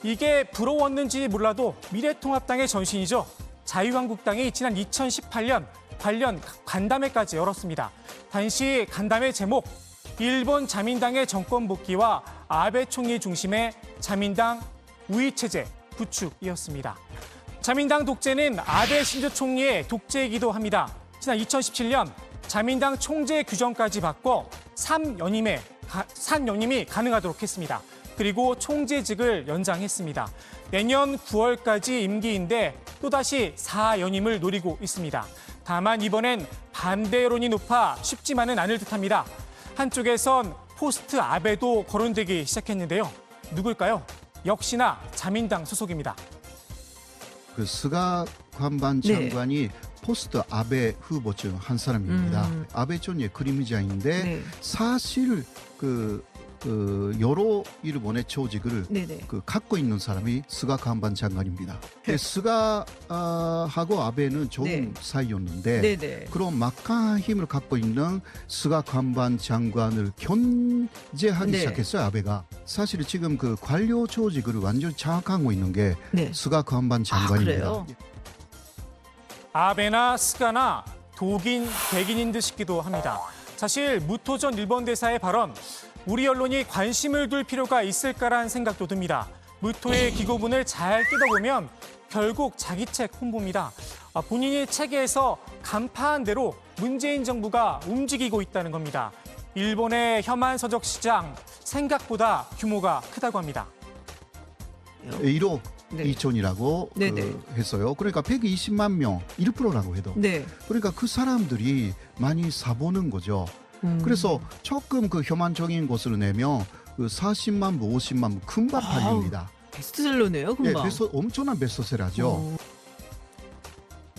이게 부러웠는지 몰라도 미래통합당의 전신이죠. 자유한국당이 지난 2018년 관련 간담회까지 열었습니다. 당시 간담회 제목, 일본 자민당의 정권 복귀와 아베 총리 중심의 자민당 우위체제 구축이었습니다. 자민당 독재는 아베 신조 총리의 독재이기도 합니다. 지난 2017년 자민당 총재 규정까지 바꿔 3연임이 가능하도록 했습니다. 그리고 총재직을 연장했습니다. 내년 9월까지 임기인데 또다시 4연임을 노리고 있습니다. 다만 이번엔 반대론이 높아 쉽지만은 않을 듯합니다. 한쪽에선 포스트 아베도 거론되기 시작했는데요. 누굴까요? 역시나 자민당 소속입니다. 그 스가 관반 장관이 포스트 아베 후보 중 한 사람입니다. 아베 총리의 그림자인데 사실 여러 일본의 조직을 갖고 있는 사람이 스가 관반 장관입니다. 스가하고 아베는 좋은 사이였는데 그런 막강한 힘을 갖고 있는 스가 관반 장관을 견제하기 시작했어요. 아베가. 사실 지금 그 관료 조직을 완전히 장악하고 있는 게 스가 관반 장관입니다. 아베나 스가나 독인, 백인인 듯 싶기도 합니다. 사실 무토 전 일본 대사의 발언, 우리 언론이 관심을 둘 필요가 있을까라는 생각도 듭니다. 무토의 기고문을 잘 뜯어보면 결국 자기 책 홍보입니다. 본인이 책에서 간파한 대로 문재인 정부가 움직이고 있다는 겁니다. 일본의 혐한 서적 시장, 생각보다 규모가 크다고 합니다. 1억 2천이라고 했어요. 그러니까 120만 명, 1%라고 해도. 그러니까 그 사람들이 많이 사보는 거죠. 그래서 조금 그 혐한적인 것을 내면 그 40만, 50만 금방 팔립니다. 베스트셀러네요, 금방. 엄청난 베스트셀러죠.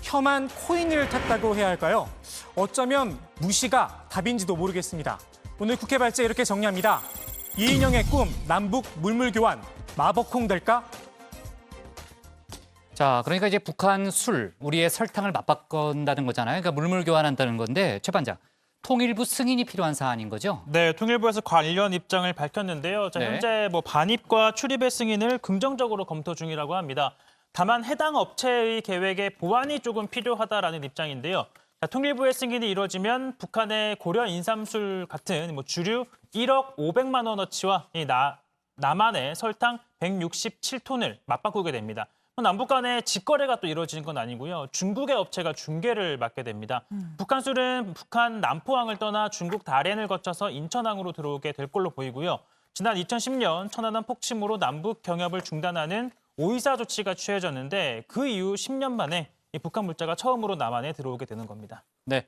혐한 코인을 탔다고 해야 할까요? 어쩌면 무시가 답인지도 모르겠습니다. 오늘 국회 발제 이렇게 정리합니다. 이인영의 꿈, 남북 물물 교환, 마법콩 될까? 자, 그러니까 이제 북한 술, 우리의 설탕을 맞바꾼다는 거잖아요. 그러니까 물물 교환한다는 건데, 최 반장. 통일부 승인이 필요한 사안인 거죠? 네, 통일부에서 관련 입장을 밝혔는데요. 자, 현재 반입과 출입의 승인을 긍정적으로 검토 중이라고 합니다. 다만 해당 업체의 계획에 보완이 조금 필요하다라는 입장인데요. 자, 통일부의 승인이 이루어지면 북한의 고려 인삼술 같은 주류 1억 500만 원어치와 남한의 설탕 167톤을 맞바꾸게 됩니다. 남북 간의 직거래가 또 이루어지는 건 아니고요. 중국의 업체가 중개를 맡게 됩니다. 북한 술은 북한 남포항을 떠나 중국 다롄을 거쳐서 인천항으로 들어오게 될 걸로 보이고요. 지난 2010년 천안함 폭침으로 남북 경협을 중단하는 오이사 조치가 취해졌는데 그 이후 10년 만에 이 북한 물자가 처음으로 남한에 들어오게 되는 겁니다. 네.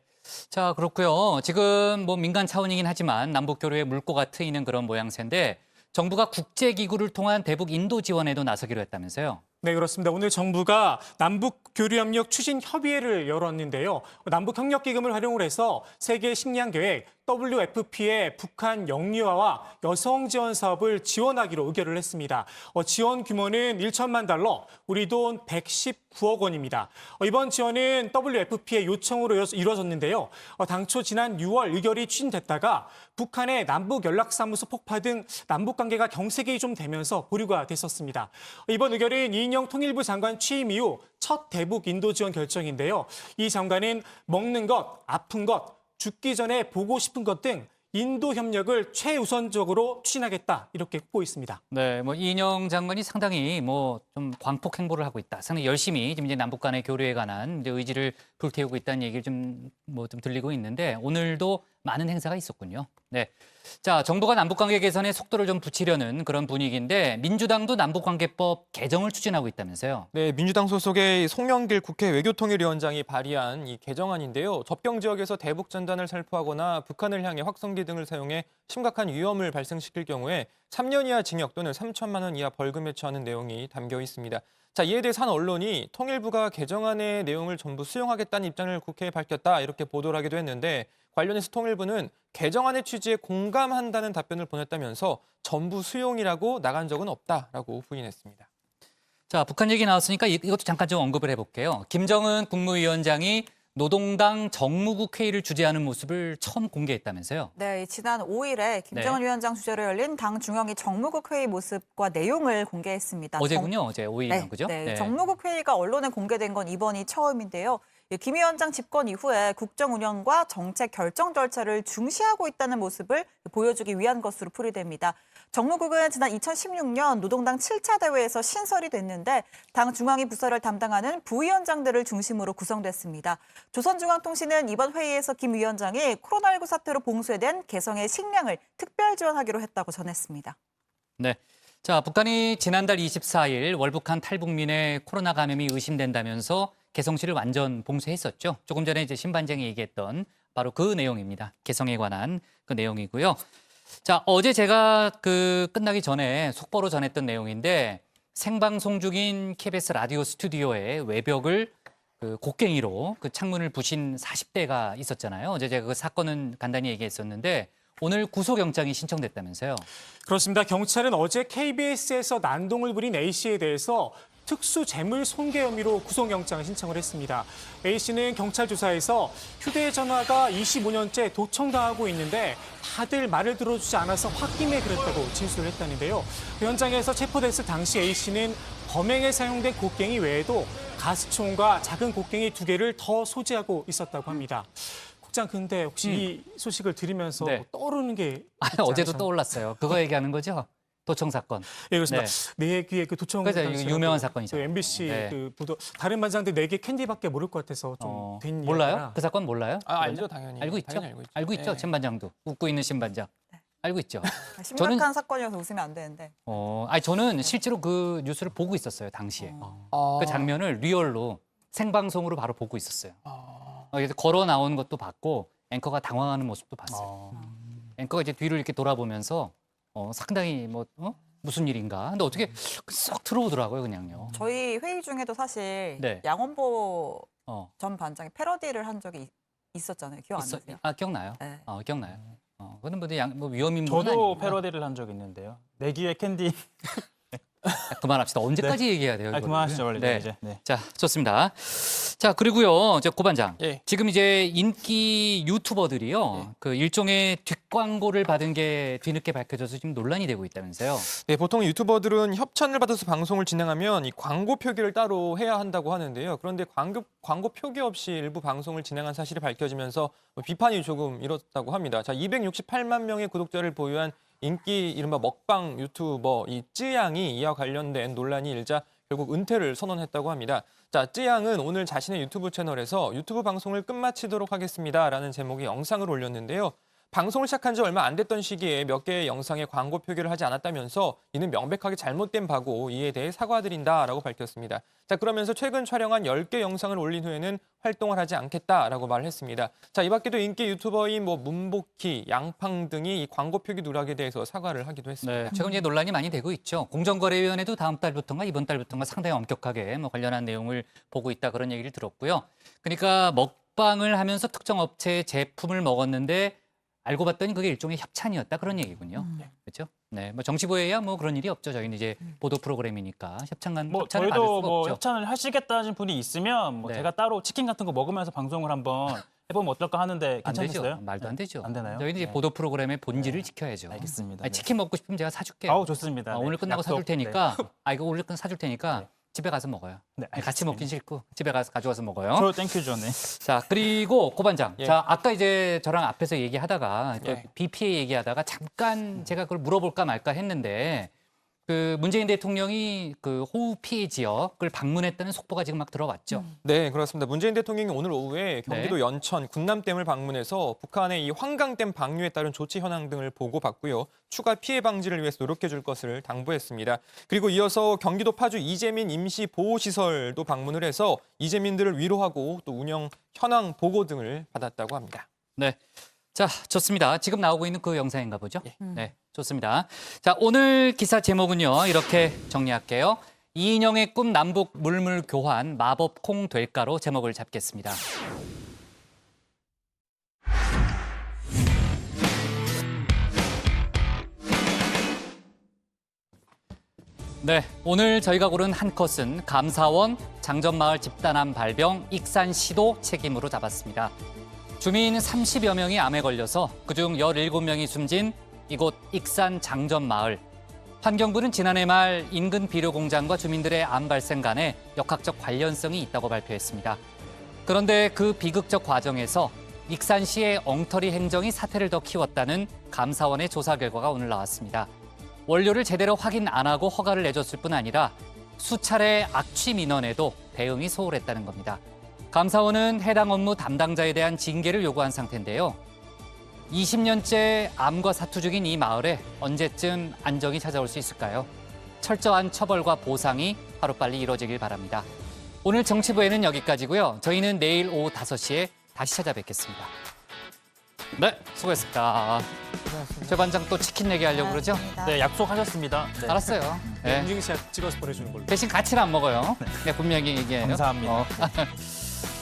자, 그렇고요. 지금 민간 차원이긴 하지만 남북 교류에 물꼬가 트이는 그런 모양새인데 정부가 국제기구를 통한 대북 인도 지원에도 나서기로 했다면서요? 네, 그렇습니다. 오늘 정부가 남북교류협력 추진협의회를 열었는데요. 남북협력기금을 활용을 해서 세계식량계획 WFP의 북한 영유아와 여성 지원 사업을 지원하기로 의결을 했습니다. 지원 규모는 1천만 달러, 우리 돈 119억 원입니다. 이번 지원은 WFP의 요청으로 이루어졌는데요. 당초 지난 6월 의결이 추진됐다가 북한의 남북연락사무소 폭파 등 남북관계가 경색이 좀 되면서 보류가 됐었습니다. 이번 의결은 이인영 통일부 장관 취임 이후 첫 대북 인도 지원 결정인데요. 이 장관은 먹는 것, 아픈 것, 죽기 전에 보고 싶은 것 등 인도 협력을 최우선적으로 추진하겠다 이렇게 확보했습니다. 네, 이인영 장관이 상당히 좀 광폭 행보를 하고 있다. 상당히 열심히 지금 이제 남북 간의 교류에 관한 이제 의지를 불태우고 있다는 얘기를 좀 들리고 있는데 오늘도 많은 행사가 있었군요. 네. 자, 정부가 남북관계 개선에 속도를 좀 붙이려는 그런 분위기인데 민주당도 남북관계법 개정을 추진하고 있다면서요? 네, 민주당 소속의 송영길 국회 외교통일위원장이 발의한 이 개정안인데요. 접경 지역에서 대북 전단을 살포하거나 북한을 향해 확성기 등을 사용해 심각한 위험을 발생시킬 경우에 3년 이하 징역 또는 3천만 원 이하 벌금에 처하는 내용이 담겨 있습니다. 자, 이에 대해서 한 언론이 통일부가 개정안의 내용을 전부 수용하겠다는 입장을 국회에 밝혔다 이렇게 보도를 하기도 했는데 관련해서 통일부는 개정안의 취지에 공감한다는 답변을 보냈다면서 전부 수용이라고 나간 적은 없다라고 부인했습니다. 자, 북한 얘기 나왔으니까 이것도 잠깐 좀 언급을 해볼게요. 김정은 국무위원장이 노동당 정무국 회의를 주재하는 모습을 처음 공개했다면서요? 네, 지난 5일에 김정은 위원장 주재로 열린 당 중앙위 정무국 회의 모습과 내용을 공개했습니다. 어제군요, 어제 5일이면 그죠? 네, 정무국 회의가 언론에 공개된 건 이번이 처음인데요. 김 위원장 집권 이후에 국정 운영과 정책 결정 절차를 중시하고 있다는 모습을 보여주기 위한 것으로 풀이됩니다. 정무국은 지난 2016년 노동당 7차 대회에서 신설이 됐는데 당 중앙위 부서를 담당하는 부위원장들을 중심으로 구성됐습니다. 조선중앙통신은 이번 회의에서 김 위원장이 코로나19 사태로 봉쇄된 개성의 식량을 특별 지원하기로 했다고 전했습니다. 네. 자, 북한이 지난달 24일 월북한 탈북민의 코로나 감염이 의심된다면서 개성시를 완전 봉쇄했었죠. 조금 전에 이제 신반장이 얘기했던 바로 그 내용입니다. 개성에 관한 그 내용이고요. 자, 어제 제가 끝나기 전에 속보로 전했던 내용인데 생방송 중인 KBS 라디오 스튜디오의 외벽을 곡괭이로 창문을 부신 40대가 있었잖아요. 어제 제가 그 사건은 간단히 얘기했었는데 오늘 구속영장이 신청됐다면서요. 그렇습니다. 경찰은 어제 KBS에서 난동을 부린 A씨에 대해서 특수 재물 손괴 혐의로 구속영장을 신청을 했습니다. A씨는 경찰 조사에서 휴대전화가 25년째 도청당하고 있는데 다들 말을 들어주지 않아서 홧김에 그랬다고 진술을 했다는데요. 그 현장에서 체포됐을 당시 A씨는 범행에 사용된 곡괭이 외에도 가스총과 작은 곡괭이 2개를 더 소지하고 있었다고 합니다. 국장, 근데 혹시 이 소식을 들으면서 떠오르는 게 어제도 떠올랐어요. 그거 얘기하는 거죠? 도청 사건. 예, 그렇습니다. 네 귀에 그 도청 그래서 유명한 사건이죠. MBC 그 보도 다른 반장들 4개 캔디밖에 모를 것 같아서 좀 된 몰라요? 이야기라. 그 사건 몰라요? 알죠, 당연히. 알고 있죠? 당연히 알고 있죠. 알고 있죠, 신 반장도. 웃고 있는 신 반장. 알고 있죠. 심각한 사건이어서 웃으면 안 되는데. 저는 실제로 그 뉴스를 보고 있었어요, 당시에. 그 장면을 리얼로 생방송으로 바로 보고 있었어요. 그래서 걸어 나온 것도 봤고 앵커가 당황하는 모습도 봤어요. 앵커가 이제 뒤를 이렇게 돌아보면서 상당히 무슨 일인가. 근데 어떻게 쏙 들어오더라고요, 그냥요. 저희 회의 중에도 사실 양원보 전 반장이 패러디를 한 적이 있었잖아요. 기억 안 나세요? 기억나요. 네. 기억나요. 그런 분들이 위험인물은 저도 아니고. 패러디를 한 적이 있는데요. 내 귀에 캔디. 그만합시다. 언제까지 얘기해야 돼요? 그만하시죠, 원래 네. 이제. 네. 자, 좋습니다. 자, 그리고요, 고 반장. 지금 이제 인기 유튜버들이요, 그 일종의 뒷광고를 받은 게 뒤늦게 밝혀져서 지금 논란이 되고 있다면서요. 네, 보통 유튜버들은 협찬을 받아서 방송을 진행하면 이 광고 표기를 따로 해야 한다고 하는데요. 그런데 광고 표기 없이 일부 방송을 진행한 사실이 밝혀지면서 비판이 조금 일었다고 합니다. 자, 268만 명의 구독자를 보유한 인기 이른바 먹방 유튜버 이 쯔양이 이와 관련된 논란이 일자 결국 은퇴를 선언했다고 합니다. 자, 쯔양은 오늘 자신의 유튜브 채널에서 유튜브 방송을 끝마치도록 하겠습니다라는 제목의 영상을 올렸는데요. 방송을 시작한 지 얼마 안 됐던 시기에 몇 개의 영상에 광고 표기를 하지 않았다면서 이는 명백하게 잘못된 바고 이에 대해 사과드린다라고 밝혔습니다. 자, 그러면서 최근 촬영한 10개 영상을 올린 후에는 활동을 하지 않겠다라고 말을 했습니다. 자, 이 밖에도 인기 유튜버인 문복희, 양팡 등이 이 광고 표기 누락에 대해서 사과를 하기도 했습니다. 네, 최근 이제 논란이 많이 되고 있죠. 공정거래위원회도 다음 달부터인가 이번 달부터인가 상당히 엄격하게 관련한 내용을 보고 있다 그런 얘기를 들었고요. 그러니까 먹방을 하면서 특정 업체의 제품을 먹었는데 알고 봤더니 그게 일종의 협찬이었다 그런 얘기군요. 그렇죠? 네, 정치부에야 그런 일이 없죠. 저희는 이제 보도 프로그램이니까 협찬을 받을 수가 저희도 없죠. 협찬을 하시겠다 하신 분이 있으면 제가 따로 치킨 같은 거 먹으면서 방송을 한번 해보면 어떨까 하는데 괜찮겠어요? 안 되죠. 말도 안 되죠. 안 되나요? 저희는 이제 보도 프로그램의 본질을 지켜야죠. 알겠습니다. 치킨 먹고 싶으면 제가 사줄게요. 아우, 좋습니다. 오늘 끝나고 약속. 사줄 테니까. 이거 오늘 끝나고 사줄 테니까. 집에 가서 먹어요. 네, 같이 먹긴 싫고 집에 가서 가져와서 먹어요. 저 땡큐죠, 네. 자, 그리고 고 반장. 자, 아까 이제 저랑 앞에서 얘기하다가 비 피해 얘기하다가 잠깐 제가 그걸 물어볼까 말까 했는데 그 문재인 대통령이 그 호우 피해 지역을 방문했다는 속보가 지금 막 들어왔죠. 네, 그렇습니다. 문재인 대통령이 오늘 오후에 경기도 연천 군남댐을 방문해서 북한의 이 환강댐 방류에 따른 조치 현황 등을 보고받고요. 추가 피해 방지를 위해서 노력해 줄 것을 당부했습니다. 그리고 이어서 경기도 파주 이재민 임시보호시설도 방문을 해서 이재민들을 위로하고 또 운영 현황 보고 등을 받았다고 합니다. 네. 자, 좋습니다. 지금 나오고 있는 그 영상인가 보죠? 네, 좋습니다. 자, 오늘 기사 제목은요. 이렇게 정리할게요. 이인영의 꿈 남북 물물 교환 마법 콩 될까로 제목을 잡겠습니다. 네, 오늘 저희가 고른 한 컷은 감사원 장전마을 집단암 발병 익산시도 책임으로 잡았습니다. 주민 30여 명이 암에 걸려서 그중 17명이 숨진 이곳 익산 장전마을. 환경부는 지난해 말 인근 비료 공장과 주민들의 암 발생 간에 역학적 관련성이 있다고 발표했습니다. 그런데 그 비극적 과정에서 익산시의 엉터리 행정이 사태를 더 키웠다는 감사원의 조사 결과가 오늘 나왔습니다. 원료를 제대로 확인 안 하고 허가를 내줬을 뿐 아니라 수차례 악취 민원에도 대응이 소홀했다는 겁니다. 감사원은 해당 업무 담당자에 대한 징계를 요구한 상태인데요. 20년째 암과 사투 중인 이 마을에 언제쯤 안정이 찾아올 수 있을까요? 철저한 처벌과 보상이 하루빨리 이루어지길 바랍니다. 오늘 정치부에는 여기까지고요. 저희는 내일 오후 5시에 다시 찾아뵙겠습니다. 네, 수고했습니다. 최 반장 또 치킨 내기 하려고 그러죠? 네, 약속하셨습니다. 네. 알았어요. 네. 움직이 씨가 찍어서 보내주는 걸로. 대신 같이는 안 먹어요. 네, 분명히 얘기해요. 감사합니다.